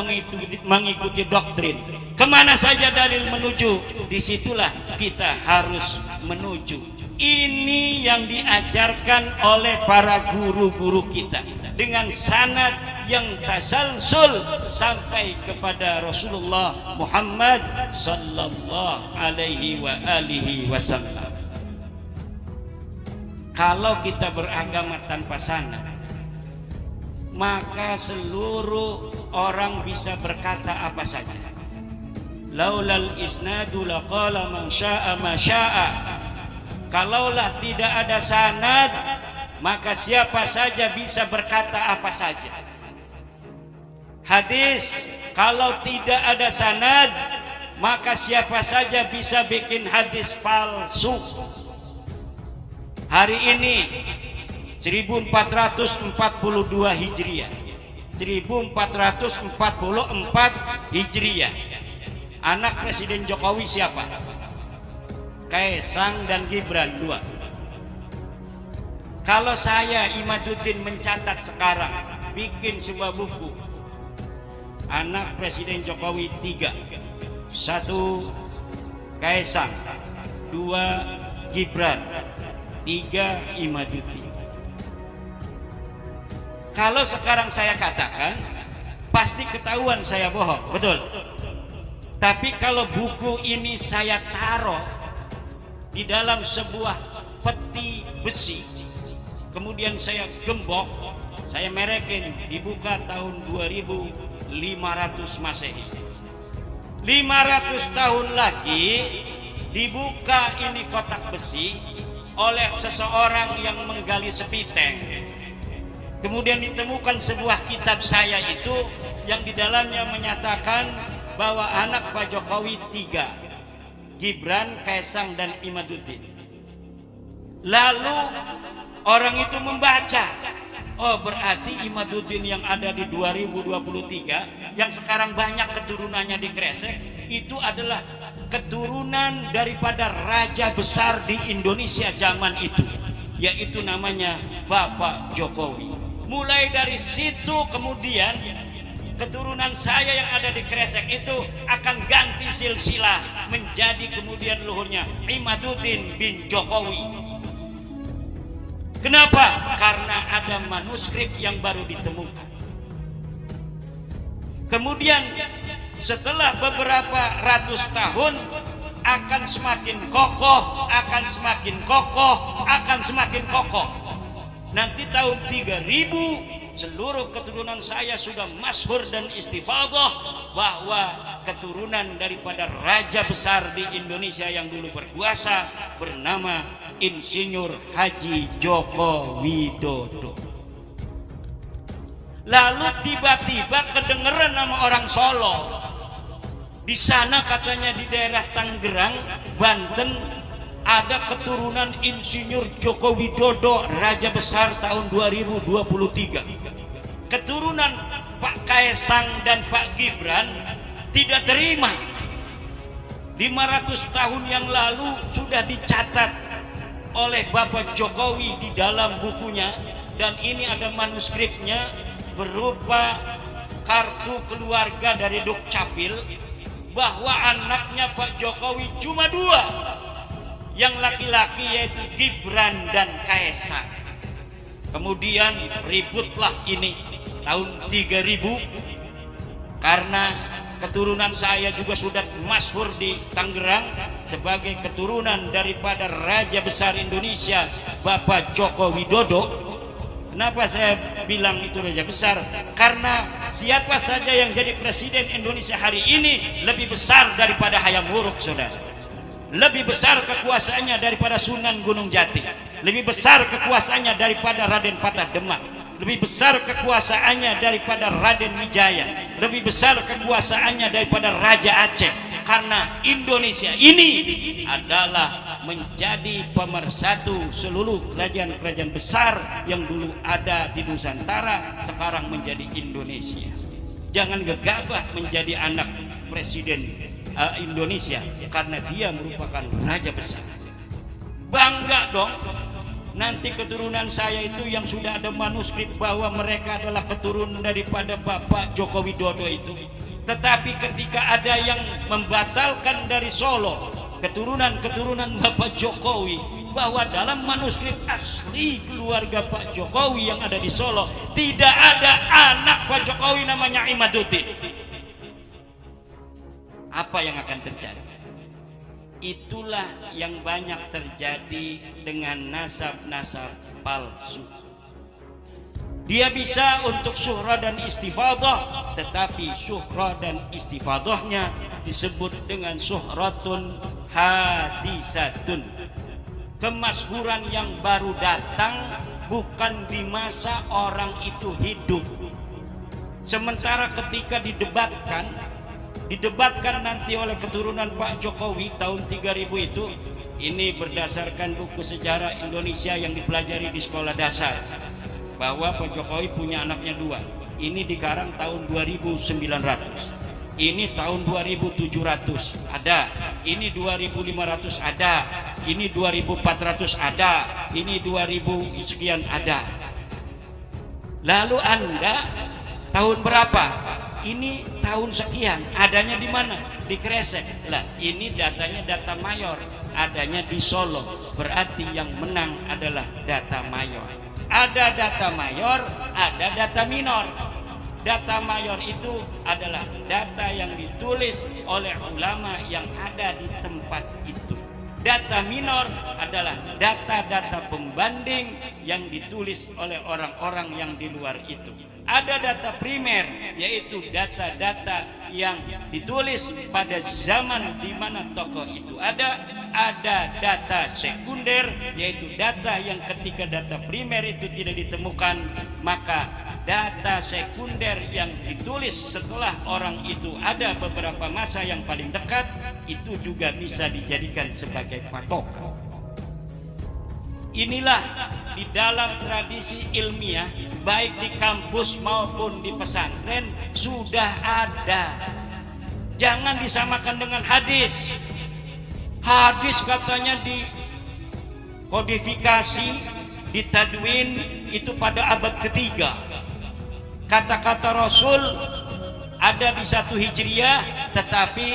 mengikuti doktrin. Kemana saja dalil menuju, disitulah kita harus menuju. Ini yang diajarkan oleh para guru-guru kita. dengan sanad yang tasalsul sampai kepada Rasulullah Muhammad sallallahu alaihi wa alihi wasallam. Kalau kita beragama tanpa sanad, maka seluruh orang bisa berkata apa saja. Laulal isnadu laqala man syaa ma syaa. Kalaulah tidak ada sanad, maka siapa saja bisa berkata apa saja. Hadis, kalau tidak ada sanad, maka siapa saja bisa bikin hadis palsu. Hari ini 1442 Hijriah, 1444 Hijriah, anak Presiden Jokowi siapa? Kaesang dan Gibran, dua. Kalau saya Imaduddin mencatat sekarang, bikin sebuah buku, anak Presiden Jokowi 3, 1 Kaesang, 2 Gibran, 3 Imaduddin. Kalau sekarang saya katakan, pasti ketahuan saya bohong, betul. Tapi kalau buku ini saya taruh di dalam sebuah peti besi, kemudian saya gembok, saya merekin, dibuka tahun 2500 Masehi. 500 tahun lagi dibuka ini kotak besi oleh seseorang yang menggali sepiteng. Kemudian ditemukan sebuah kitab saya itu yang di dalamnya menyatakan bahwa anak Pak Jokowi 3, Gibran, Kaesang, dan Imaduddin. Lalu orang itu membaca, oh berarti Imaduddin yang ada di 2023, yang sekarang banyak keturunannya di Kresek, itu adalah keturunan daripada raja besar di Indonesia zaman itu, yaitu namanya Bapak Jokowi. Mulai dari situ kemudian keturunan saya yang ada di Kresek itu akan ganti silsilah menjadi kemudian luhurnya Imaduddin bin Jokowi. Kenapa? Karena ada manuskrip yang baru ditemukan. Kemudian setelah beberapa ratus tahun akan semakin kokoh, akan semakin kokoh, akan semakin kokoh. Nanti tahun 3000 seluruh keturunan saya sudah masyhur dan istifadah bahwa keturunan daripada raja besar di Indonesia yang dulu berkuasa bernama Insinyur Haji Joko Widodo. Lalu tiba-tiba kedengeran nama orang Solo. Di sana katanya di daerah Tangerang, Banten, ada keturunan Insinyur Joko Widodo, raja besar tahun 2023. Keturunan Pak Kaesang dan Pak Gibran tidak terima. 500 tahun yang lalu sudah dicatat oleh Bapak Jokowi di dalam bukunya, dan ini ada manuskripnya berupa kartu keluarga dari Dukcapil, bahwa anaknya Pak Jokowi cuma 2, yang laki-laki yaitu Gibran dan Kaesang. Kemudian ributlah ini tahun 3000 karena keturunan saya juga sudah masyhur di Tangerang sebagai keturunan daripada raja besar Indonesia Bapak Joko Widodo. Kenapa saya bilang itu raja besar? Karena siapa saja yang jadi presiden Indonesia hari ini lebih besar daripada Hayam Wuruk, saudara. Lebih besar kekuasaannya daripada Sunan Gunung Jati, lebih besar kekuasaannya daripada Raden Patah Demak, lebih besar kekuasaannya daripada Raden Wijaya, lebih besar kekuasaannya daripada Raja Aceh. Karena Indonesia ini adalah menjadi pemersatu seluruh kerajaan-kerajaan besar yang dulu ada di Nusantara, sekarang menjadi Indonesia. Jangan gegabah menjadi anak presiden Indonesia karena dia merupakan raja besar. Bangga dong. Nanti keturunan saya itu yang sudah ada manuskrip bahwa mereka adalah keturunan daripada Bapak Joko Widodo itu. Tetapi ketika ada yang membatalkan dari Solo keturunan Bapak Jokowi, bahwa dalam manuskrip asli keluarga Pak Jokowi yang ada di Solo tidak ada anak Pak Jokowi namanya Imaduddin. Apa yang akan terjadi? Itulah yang banyak terjadi dengan nasab-nasab palsu. Dia bisa untuk syuhra dan istifadah, tetapi syuhra dan istifadahnya disebut dengan syuhratun hadisatun, kemasyhuran yang baru datang, bukan di masa orang itu hidup. Sementara ketika didebatkan nanti oleh keturunan Pak Jokowi tahun 3000 itu, ini berdasarkan buku sejarah Indonesia yang dipelajari di sekolah dasar, bahwa Pak Jokowi punya anaknya 2. Ini dikarang tahun 2900, ini tahun 2700 ada, ini 2500 ada, ini 2400 ada, ini 2000 sekian ada. Lalu Anda tahun berapa? Ini tahun sekian, adanya di mana? Di Kresek. Lah, ini datanya data mayor, adanya di Solo. Berarti yang menang adalah data mayor. Ada data mayor, ada data minor. Data mayor itu adalah data yang ditulis oleh ulama yang ada di tempat itu. Data minor adalah data-data pembanding yang ditulis oleh orang-orang yang di luar itu. Ada data primer, yaitu data-data yang ditulis pada zaman di mana tokoh itu ada. Ada data sekunder, yaitu data yang ketika data primer itu tidak ditemukan, maka data sekunder yang ditulis setelah orang itu ada beberapa masa yang paling dekat, itu juga bisa dijadikan sebagai patokan. Inilah di dalam tradisi ilmiah, baik di kampus maupun di pesantren sudah ada. Jangan disamakan dengan hadis. Hadis katanya dikodifikasi, ditadwin itu pada abad ketiga. Kata-kata Rasul ada di 1 Hijriah, tetapi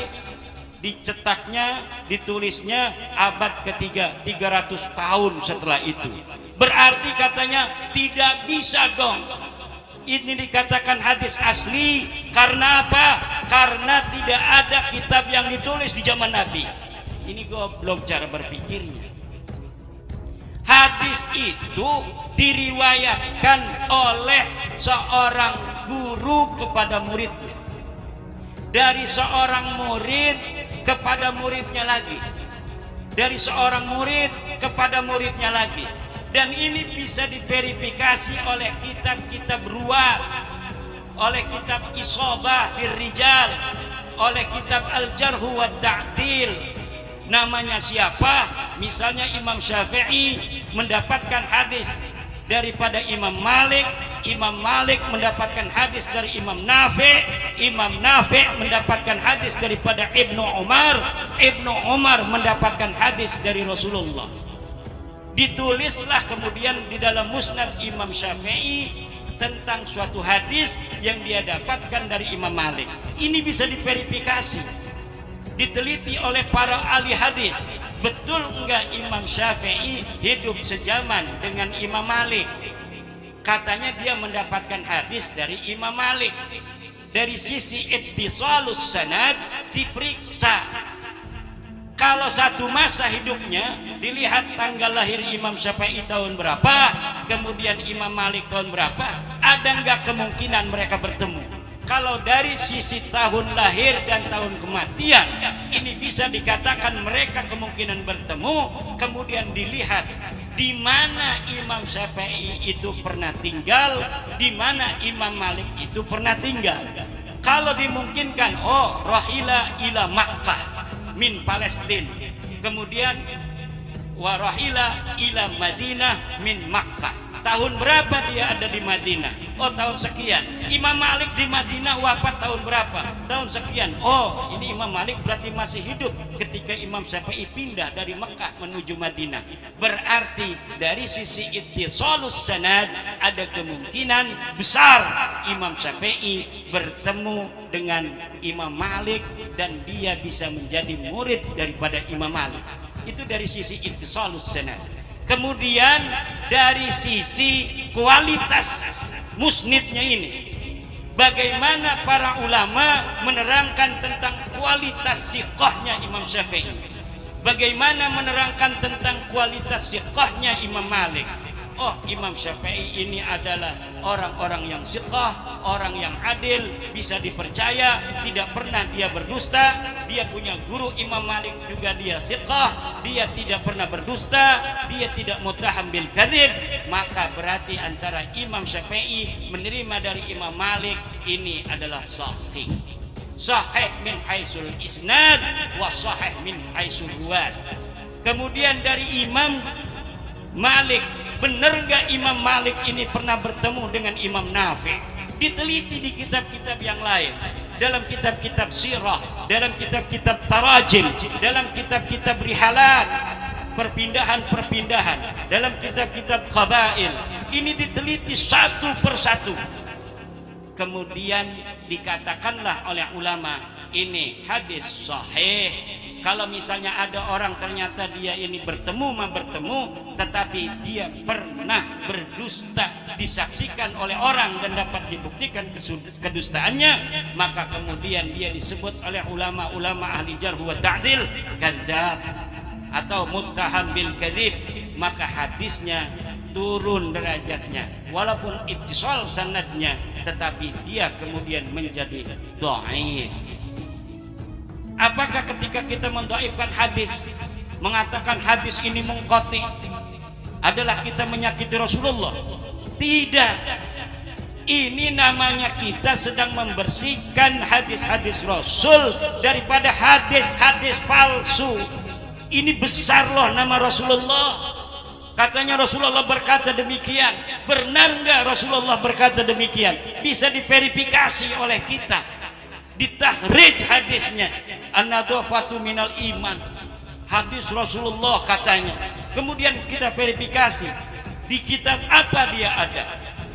dicetaknya, ditulisnya abad ketiga, 300 tahun setelah itu. Berarti katanya tidak bisa dong ini dikatakan hadis asli. Karena apa? Karena tidak ada kitab yang ditulis di zaman Nabi. Ini goblok cara berpikirnya. Hadis itu diriwayatkan oleh seorang guru kepada muridnya, dari seorang murid kepada muridnya lagi, dari seorang murid kepada muridnya lagi. Dan ini bisa diverifikasi oleh kitab-kitab ruwat, oleh kitab Isobah fir Rijal, oleh kitab Al-Jarhu wa Ta'dil. Namanya siapa? Misalnya Imam Syafi'i mendapatkan hadis daripada Imam Malik, Imam Malik mendapatkan hadis dari Imam Nafi', Imam Nafi' mendapatkan hadis daripada Ibnu Umar, Ibnu Umar mendapatkan hadis dari Rasulullah. Ditulislah kemudian di dalam Musnad Imam Syafi'i tentang suatu hadis yang dia dapatkan dari Imam Malik. Ini bisa diverifikasi, diteliti oleh para ahli hadis. Betul enggak Imam Syafi'i hidup sejaman dengan Imam Malik? Katanya dia mendapatkan hadis dari Imam Malik. Dari sisi ittisalus sanad diperiksa. Kalau satu masa hidupnya dilihat tanggal lahir Imam Syafi'i tahun berapa, kemudian Imam Malik tahun berapa, ada enggak kemungkinan mereka bertemu? Kalau dari sisi tahun lahir dan tahun kematian, ini bisa dikatakan mereka kemungkinan bertemu. Kemudian dilihat di mana Imam Syafi'i itu pernah tinggal, di mana Imam Malik itu pernah tinggal. Kalau dimungkinkan, oh rahila ila Makkah min Palestin, kemudian wa rahila ila Madinah min Makkah. Tahun berapa dia ada di Madinah? Oh tahun sekian. Imam Malik di Madinah wafat tahun berapa? Tahun sekian. Oh ini Imam Malik berarti masih hidup ketika Imam Syafi'i pindah dari Mekah menuju Madinah. Berarti dari sisi ittisalus sanad ada kemungkinan besar Imam Syafi'i bertemu dengan Imam Malik dan dia bisa menjadi murid daripada Imam Malik. Itu dari sisi ittisalus sanad. Kemudian dari sisi kualitas musnidnya ini, bagaimana para ulama menerangkan tentang kualitas siqahnya Imam Syafi'i, bagaimana menerangkan tentang kualitas siqahnya Imam Malik. Oh, Imam Syafi'i ini adalah orang-orang yang siqah, orang yang adil, bisa dipercaya, tidak pernah dia berdusta. Dia punya guru Imam Malik juga dia siqah, dia tidak pernah berdusta, dia tidak muttaham bil kadzib. Maka berarti antara Imam Syafi'i menerima dari Imam Malik ini adalah sahih. Sahih min haisul isnad wa sahih min haisul ruwat. Kemudian dari Imam Malik, benar gak Imam Malik ini pernah bertemu dengan Imam Nafi'? Diteliti di kitab-kitab yang lain, dalam kitab-kitab sirah, dalam kitab-kitab tarajim, dalam kitab-kitab rihalat, perpindahan-perpindahan, dalam kitab-kitab qabail. Ini diteliti satu persatu. Kemudian dikatakanlah oleh ulama, ini hadis sahih. Kalau misalnya ada orang ternyata dia ini bertemu, tetapi dia pernah berdusta, disaksikan oleh orang dan dapat dibuktikan kedustaannya, maka kemudian dia disebut oleh ulama ahli jarh wa ta'dil kadzdzab atau muttaham bil kadzib. Maka hadisnya turun derajatnya, walaupun ittisal sanadnya, tetapi dia kemudian menjadi dhaif. Apakah ketika kita mendhaifkan hadis, mengatakan hadis ini munqati, adalah kita menyakiti Rasulullah? Tidak. Ini namanya kita sedang membersihkan hadis-hadis Rasul daripada hadis-hadis palsu. Ini besar loh nama Rasulullah. Katanya Rasulullah berkata demikian. Benar nggak Rasulullah berkata demikian? Bisa diverifikasi oleh kita. Ditahrij hadisnya, an-nadhafatu minal iman, hadis Rasulullah katanya. Kemudian kita verifikasi di kitab apa dia ada.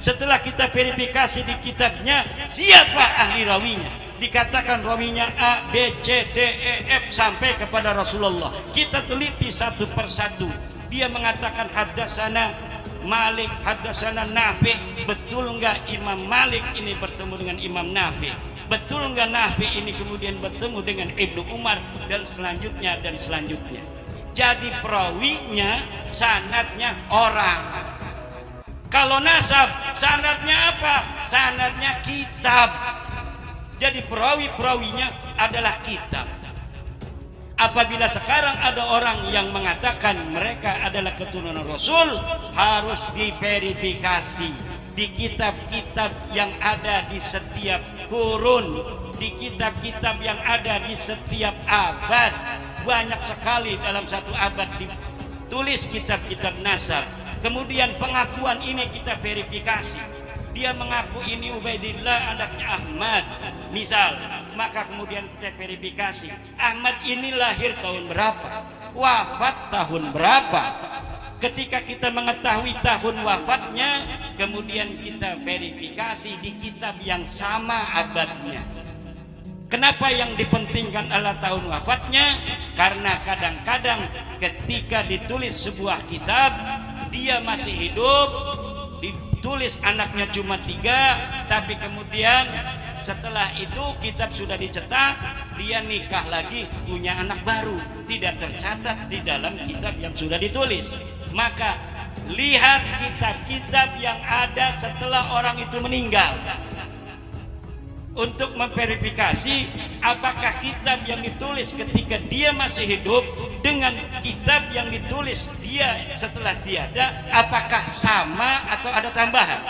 Setelah kita verifikasi di kitabnya, siapa ahli rawinya, dikatakan rawinya A, B, C, D, E, F sampai kepada Rasulullah. Kita teliti satu persatu. Dia mengatakan haddatsana Malik, haddatsana Nafi'. Betul enggak Imam Malik ini bertemu dengan Imam Nafi'? Betul nggak Nafi ini kemudian bertemu dengan Ibnu Umar dan selanjutnya dan selanjutnya? Jadi perawinya, sanadnya orang. Kalau nasab, sanadnya apa? Sanadnya kitab. Jadi perawinya adalah kitab. Apabila sekarang ada orang yang mengatakan mereka adalah keturunan Rasul, harus diverifikasi di kitab-kitab yang ada di setiap kurun, di kitab-kitab yang ada di setiap abad. Banyak sekali dalam satu abad ditulis kitab-kitab nasab. Kemudian pengakuan ini kita verifikasi. Dia mengaku ini Ubaidillah anaknya Ahmad, misal, maka kemudian kita verifikasi Ahmad ini lahir tahun berapa, wafat tahun berapa. Ketika kita mengetahui tahun wafatnya, kemudian kita verifikasi di kitab yang sama abadnya. Kenapa yang dipentingkan adalah tahun wafatnya? Karena kadang-kadang ketika ditulis sebuah kitab, dia masih hidup, ditulis anaknya cuma 3, tapi kemudian setelah itu kitab sudah dicetak, dia nikah lagi, punya anak baru, tidak tercatat di dalam kitab yang sudah ditulis. Maka lihat kitab-kitab yang ada setelah orang itu meninggal untuk memverifikasi apakah kitab yang ditulis ketika dia masih hidup dengan kitab yang ditulis dia setelah tiada, apakah sama atau ada tambahan.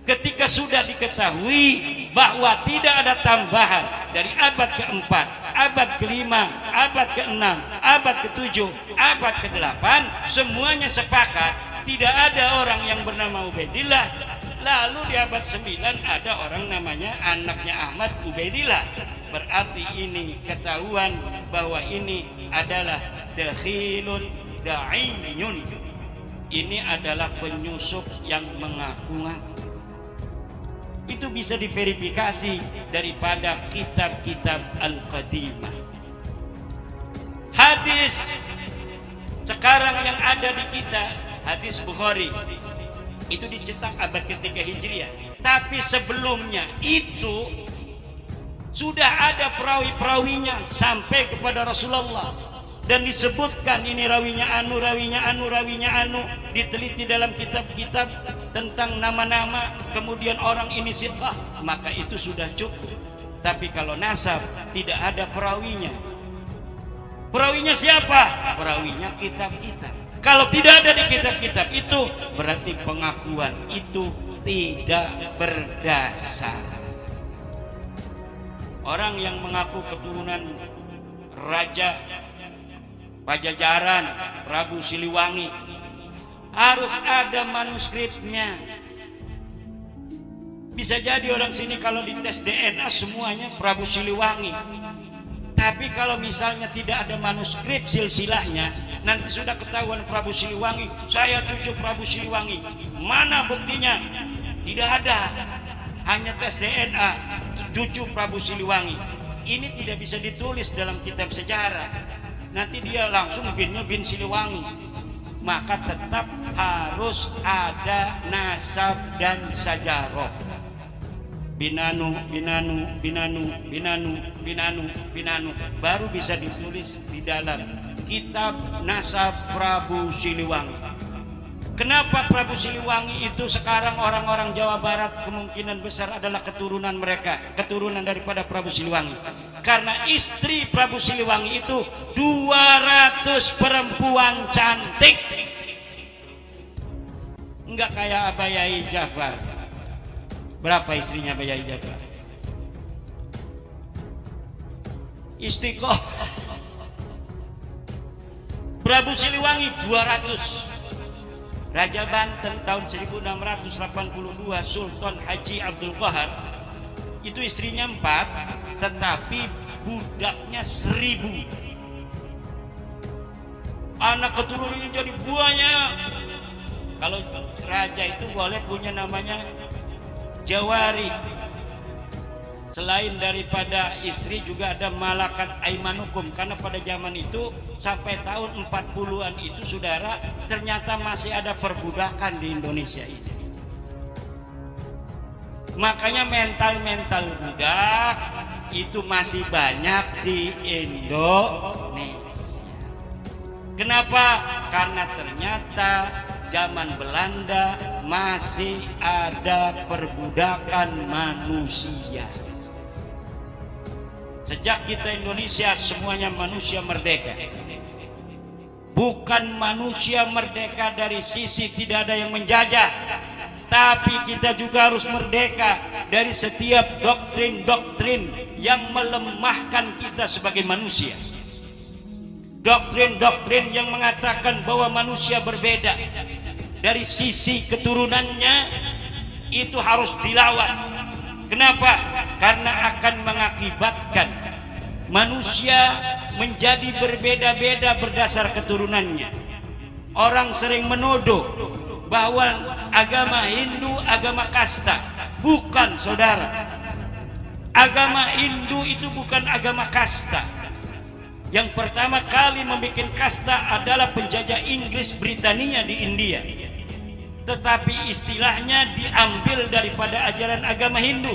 Ketika sudah diketahui bahwa tidak ada tambahan dari abad keempat, abad kelima, abad keenam, abad ketujuh, abad ke-8, semuanya sepakat tidak ada orang yang bernama Ubaidillah. Lalu di abad 9 ada orang namanya anaknya Ahmad Ubaidillah. Berarti ini ketahuan bahwa ini adalah dakhilun da'iyun. Ini adalah penyusup yang mengaku-ngaku. Itu bisa diverifikasi daripada kitab-kitab al-qadimah. Hadis Sekarang yang ada di kita hadis Bukhari itu dicetak abad ketiga Hijriah, tapi sebelumnya itu sudah ada perawi-perawinya sampai kepada Rasulullah, dan disebutkan ini rawinya anu, rawinya anu, rawinya anu, diteliti dalam kitab-kitab tentang nama-nama, kemudian orang ini siqah, maka itu sudah cukup. Tapi kalau nasab tidak ada perawinya. Perawinya siapa? Perawinya kitab-kitab. Kalau tidak ada di kitab-kitab itu berarti pengakuan itu tidak berdasar. Orang yang mengaku keturunan Raja Pajajaran, Prabu Siliwangi, harus ada manuskripnya. Bisa jadi orang sini kalau dites DNA semuanya Prabu Siliwangi, tapi kalau misalnya tidak ada manuskrip silsilahnya, nanti sudah ketahuan Prabu Siliwangi, saya cucu Prabu Siliwangi. Mana buktinya? Tidak ada, hanya tes DNA cucu Prabu Siliwangi. Ini tidak bisa ditulis dalam kitab sejarah. Nanti dia langsung binnya bin Siliwangi. Maka tetap harus ada nasab dan sajarah. Binanu, binanu, binanu, binanu, binanu, binanu, baru bisa ditulis di dalam kitab nasab Prabu Siliwangi. Kenapa Prabu Siliwangi itu sekarang orang-orang Jawa Barat kemungkinan besar adalah keturunan mereka, keturunan daripada Prabu Siliwangi? Karena istri Prabu Siliwangi itu 200 perempuan cantik. Enggak kayak Abah Yai Jafar. Berapa istrinya Abah Yai Jafar? Istiqomah. Prabu Siliwangi 200. Raja Banten tahun 1682 Sultan Haji Abdul Qahar itu istrinya 4, tetapi budaknya 1000. Anak keturunannya jadi banyak. Kalau raja itu boleh punya namanya Jawari. Selain daripada istri juga ada malakat aimanukum, karena pada zaman itu sampai tahun 40-an itu saudara, ternyata masih ada perbudakan di Indonesia ini. Makanya mental-mental budak itu masih banyak di Indonesia. Kenapa? Karena ternyata zaman Belanda masih ada perbudakan manusia. Sejak kita Indonesia semuanya manusia merdeka. Bukan manusia merdeka dari sisi tidak ada yang menjajah, tapi kita juga harus merdeka dari setiap doktrin-doktrin yang melemahkan kita sebagai manusia. Doktrin-doktrin yang mengatakan bahwa manusia berbeda dari sisi keturunannya, itu harus dilawan. Kenapa? Karena akan mengakibatkan manusia menjadi berbeda-beda berdasar keturunannya. Orang sering menuduh bahwa agama Hindu agama kasta. Bukan, saudara. Agama Hindu itu bukan agama kasta. Yang pertama kali membuat kasta adalah penjajah Inggris Britania di India. Tetapi istilahnya diambil daripada ajaran agama Hindu.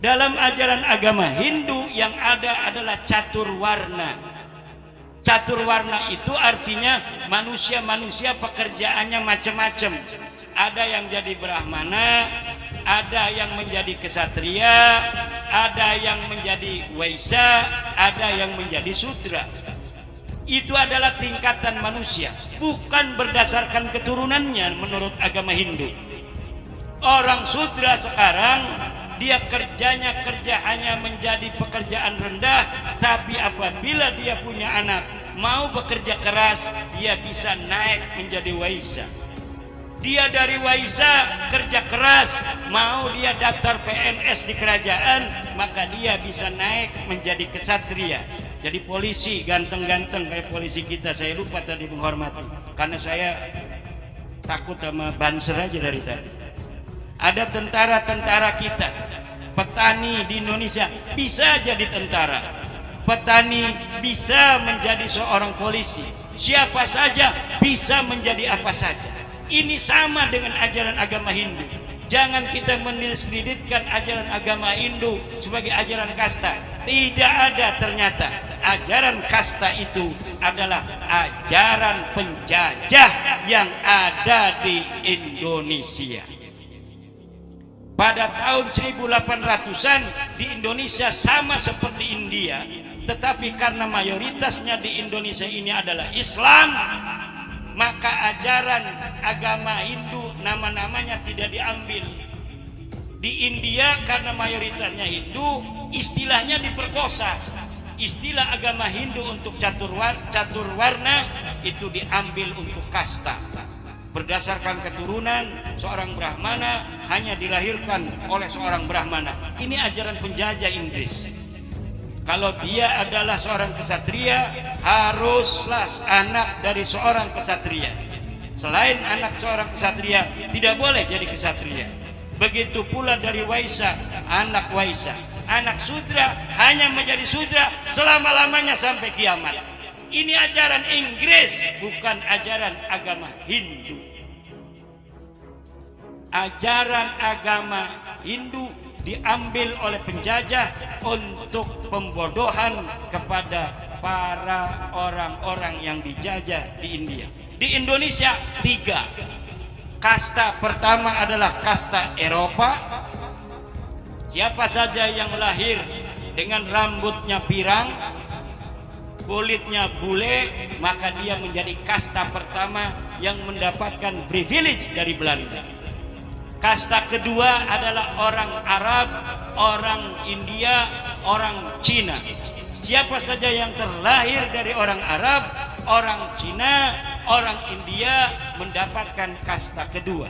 Dalam ajaran agama Hindu yang ada adalah catur warna. Catur warna itu artinya manusia-manusia pekerjaannya macam-macam. Ada yang jadi brahmana, ada yang menjadi kesatria, ada yang menjadi waisya, ada yang menjadi sudra. Itu adalah tingkatan manusia, bukan berdasarkan keturunannya menurut agama Hindu. Orang sudra sekarang dia kerjanya hanya menjadi pekerjaan rendah, tapi apabila dia punya anak mau bekerja keras, dia bisa naik menjadi waisya. Dia dari waisya kerja keras, mau dia daftar PNS di kerajaan, maka dia bisa naik menjadi kesatria. Jadi polisi ganteng-ganteng kayak polisi kita, saya lupa tadi menghormati karena saya takut sama banser aja dari tadi. Ada tentara-tentara kita, petani di Indonesia bisa jadi tentara. petani bisa menjadi seorang polisi, siapa saja bisa menjadi apa saja. Ini sama dengan ajaran agama Hindu. Jangan kita mendiskreditkan ajaran agama Hindu sebagai ajaran kasta. Tidak ada, ternyata ajaran kasta itu adalah ajaran penjajah yang ada di Indonesia. Pada tahun 1800-an di Indonesia sama seperti India, tetapi karena mayoritasnya di Indonesia ini adalah Islam, maka ajaran agama Hindu nama-namanya tidak diambil. Di India karena mayoritasnya Hindu, istilahnya diperkosa. Istilah agama Hindu untuk catur warna itu diambil untuk kasta. Berdasarkan keturunan, seorang Brahmana hanya dilahirkan oleh seorang Brahmana. Ini ajaran penjajah Inggris. Kalau dia adalah seorang kesatria, haruslah anak dari seorang kesatria. Selain anak seorang kesatria, tidak boleh jadi kesatria. Begitu pula dari Waisya, anak Waisya. Anak sudra hanya menjadi sudra selama-lamanya sampai kiamat. Ini ajaran Inggris, bukan ajaran agama Hindu. Ajaran agama Hindu diambil oleh penjajah untuk pembodohan kepada para orang-orang yang dijajah di India. Di Indonesia 3. Kasta pertama adalah kasta Eropa. Siapa saja yang lahir dengan rambutnya pirang, kulitnya bule, maka dia menjadi kasta pertama yang mendapatkan privilege dari Belanda. Kasta kedua adalah orang Arab, orang India, orang Cina. Siapa saja yang terlahir dari orang Arab, orang Cina, orang India mendapatkan kasta kedua.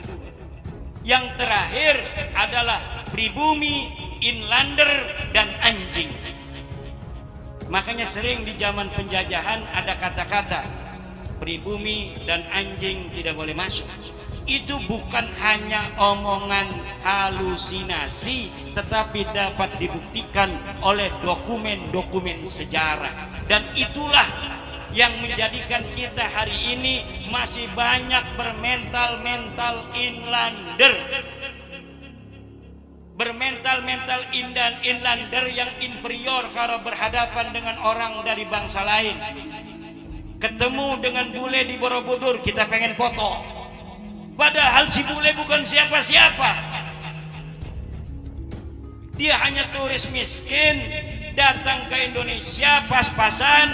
Yang terakhir adalah pribumi, inlander, dan anjing. Makanya sering di zaman penjajahan ada kata-kata pribumi dan anjing tidak boleh masuk. Itu bukan hanya omongan halusinasi, tetapi dapat dibuktikan oleh dokumen-dokumen sejarah. Dan itulah yang menjadikan kita hari ini masih banyak bermental-mental inlander. Bermental-mental inlander yang inferior kalau berhadapan dengan orang dari bangsa lain. Ketemu dengan bule di Borobudur, kita pengen foto. Padahal si bule bukan siapa-siapa. Dia hanya turis miskin datang ke Indonesia pas-pasan.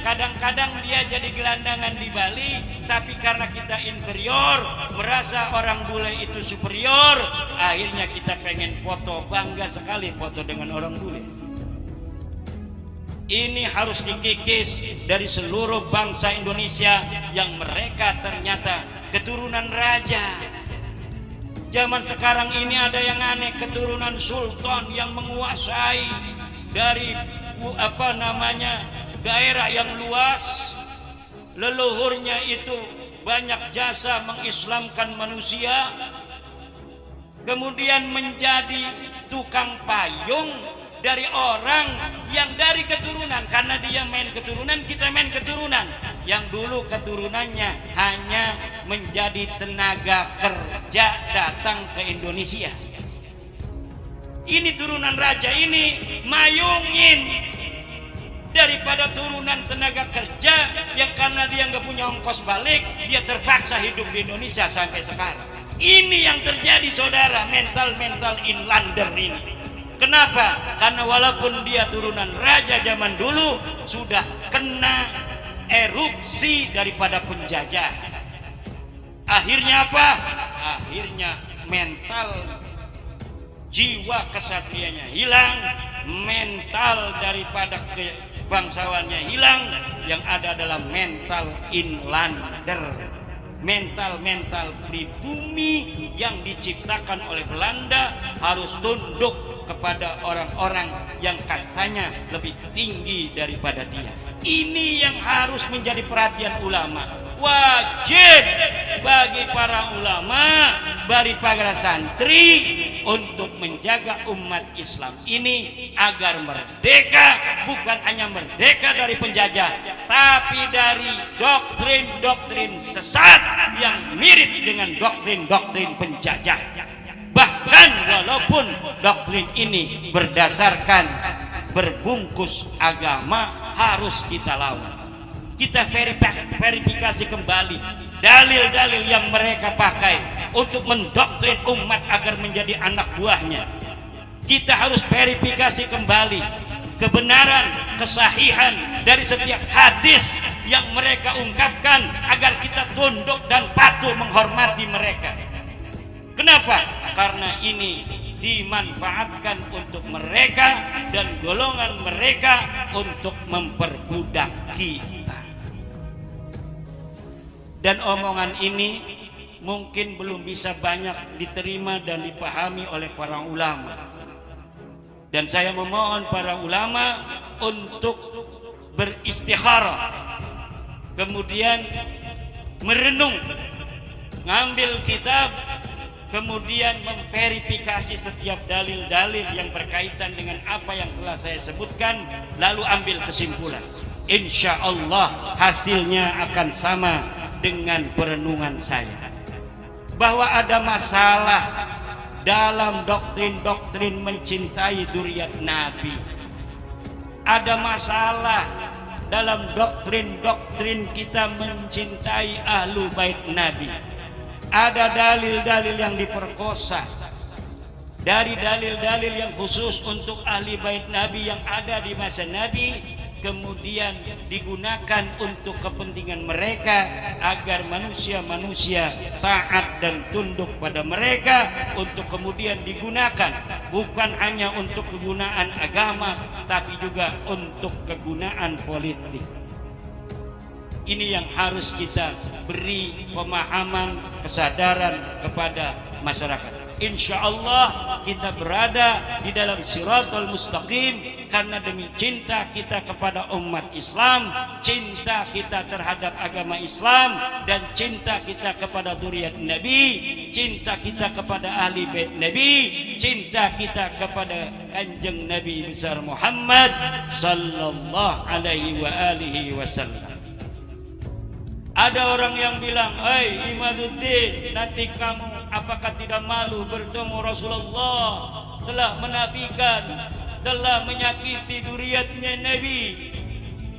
Kadang-kadang dia jadi gelandangan di Bali, tapi karena kita inferior, merasa orang bule itu superior, akhirnya kita pengen foto, bangga sekali foto dengan orang bule. Ini harus dikikis dari seluruh bangsa Indonesia yang mereka ternyata keturunan raja. Zaman sekarang ini ada yang aneh, keturunan sultan yang menguasai dari daerah yang luas. Leluhurnya itu banyak jasa mengislamkan manusia, kemudian menjadi tukang payung dari orang yang dari keturunan. Karena dia main keturunan, kita main keturunan. Yang dulu keturunannya hanya menjadi tenaga kerja datang ke Indonesia. Ini turunan raja ini mayungin daripada turunan tenaga kerja yang karena dia nggak punya ongkos balik, dia terpaksa hidup di Indonesia sampai sekarang. Ini yang terjadi, saudara, mental-mental inlander ini. Kenapa? Karena walaupun dia turunan raja zaman dulu, sudah kena erupsi daripada penjajah. Akhirnya apa? Akhirnya mental jiwa kesatrianya hilang, mental daripada bangsawannya hilang. Yang ada adalah mental inlander, mental pribumi yang diciptakan oleh Belanda, harus tunduk kepada orang-orang yang kastanya lebih tinggi daripada dia. Ini yang harus menjadi perhatian ulama. Wajib bagi para ulama, bagi para santri untuk menjaga umat Islam ini agar merdeka, bukan hanya merdeka dari penjajah, tapi dari doktrin-doktrin sesat yang mirip dengan doktrin-doktrin penjajah. Bahkan walaupun doktrin ini berdasarkan berbungkus agama, harus kita lawan. Kita verifikasi kembali dalil-dalil yang mereka pakai untuk mendoktrin umat agar menjadi anak buahnya. Kita harus verifikasi kembali kebenaran, kesahihan dari setiap hadis yang mereka ungkapkan agar kita tunduk dan patuh menghormati mereka. Kenapa? Karena ini dimanfaatkan untuk mereka dan golongan mereka untuk memperbudak kita. Dan omongan ini mungkin belum bisa banyak diterima dan dipahami oleh para ulama. Dan saya memohon para ulama untuk beristikharah, kemudian merenung, ngambil kitab, kemudian memverifikasi setiap dalil-dalil yang berkaitan dengan apa yang telah saya sebutkan, lalu ambil kesimpulan. Insya Allah hasilnya akan sama dengan perenungan saya, bahwa ada masalah dalam doktrin-doktrin mencintai dzurriyyat Nabi. Ada masalah dalam doktrin-doktrin kita mencintai ahlu bait Nabi. Ada dalil-dalil yang diperkosa, dari dalil-dalil yang khusus untuk ahli bait Nabi yang ada di masa Nabi, kemudian digunakan untuk kepentingan mereka agar manusia-manusia taat dan tunduk pada mereka, untuk kemudian digunakan bukan hanya untuk kegunaan agama tapi juga untuk kegunaan politik. Ini yang harus kita beri pemahaman, kesadaran kepada masyarakat. Insya Allah kita berada di dalam Shiratal Mustaqim karena demi cinta kita kepada umat Islam, cinta kita terhadap agama Islam, dan cinta kita kepada dzurriyyat Nabi, cinta kita kepada ahli bait Nabi, cinta kita kepada Kanjeng Nabi besar Muhammad sallallahu alaihi wa alihi wasallam. Ada orang yang bilang, "Hai Imaduddin, nanti kamu apakah tidak malu bertemu Rasulullah telah menafikan, telah menyakiti dzurriyyatnya Nabi?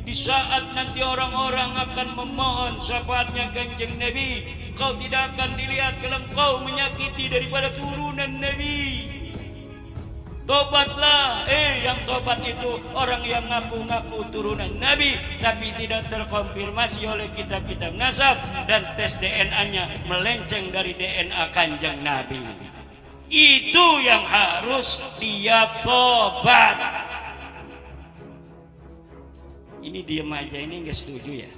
Di saat nanti orang-orang akan memohon syafaatnya Kanjeng Nabi, kau tidak akan dilihat kalau kau menyakiti daripada turunan Nabi. Tobatlah." Yang tobat itu orang yang ngaku-ngaku turunan Nabi tapi tidak terkonfirmasi oleh kitab-kitab nasab dan tes DNA-nya melenceng dari DNA Kanjeng Nabi. Itu yang harus dia tobat. Ini diam aja, ini nggak setuju ya?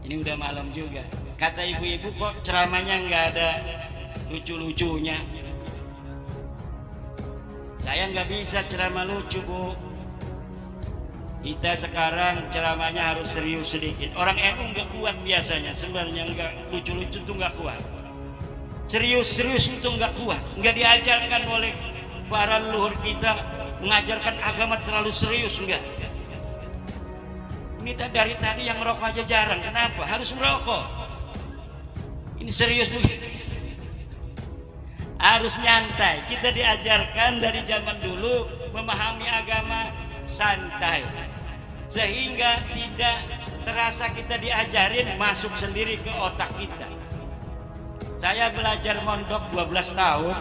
Ini udah malam juga. Kata ibu-ibu, kok ceramahnya nggak ada lucu-lucunya? Saya nggak bisa ceramah lucu, Bu. Kita sekarang ceramahnya harus serius sedikit. Orang NU nggak kuat biasanya, sebenarnya nggak lucu-lucu tuh nggak kuat. Serius-serius itu nggak kuat. Nggak diajarkan oleh para leluhur kita mengajarkan agama terlalu serius, enggak. Ini dari tadi yang merokok aja jarang. Kenapa? Harus merokok. Ini serius begitu. Harus nyantai. Kita diajarkan dari zaman dulu memahami agama santai, sehingga tidak terasa kita diajarin, masuk sendiri ke otak kita. Saya belajar mondok 12 tahun,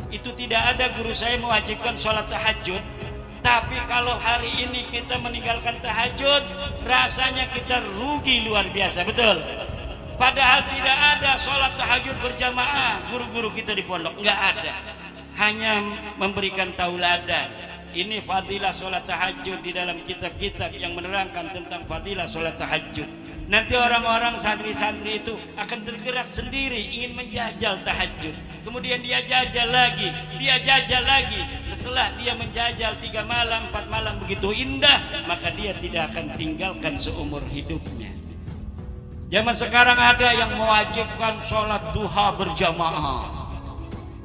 itu tidak ada guru saya mewajibkan sholat tahajud. Tapi kalau hari ini kita meninggalkan tahajud, rasanya kita rugi luar biasa, betul? Padahal tidak ada sholat tahajud berjamaah guru-guru kita di pondok, nggak ada. Hanya memberikan tauladan. Ini fadilah sholat tahajud di dalam kitab-kitab yang menerangkan tentang fadilah sholat tahajud. Nanti orang-orang santri-santri itu akan tergerak sendiri ingin menjajal tahajud. kemudian dia jajal lagi, setelah dia menjajal 3 malam 4 malam begitu indah, maka dia tidak akan tinggalkan seumur hidupnya. Zaman sekarang ada yang mewajibkan sholat duha berjamaah,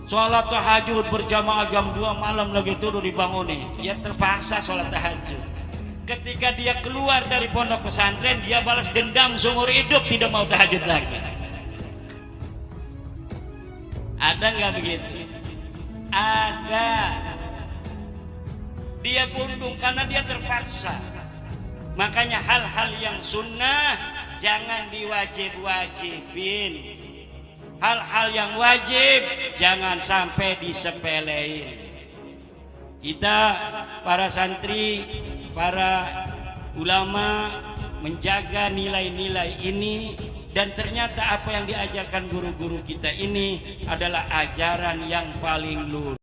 sholat tahajud berjamaah jam 2 malam lagi turun dibangunin, dia terpaksa sholat tahajud. Ketika dia keluar dari pondok pesantren, dia balas dendam seumur hidup, tidak mau tahajud lagi. Ada nggak begitu? Ada. Dia buntung karena dia terpaksa. Makanya hal-hal yang sunnah jangan diwajib-wajibin. Hal-hal yang wajib jangan sampai disepelein. Kita para santri, para ulama menjaga nilai-nilai ini, dan ternyata apa yang diajarkan guru-guru kita ini adalah ajaran yang paling luhur.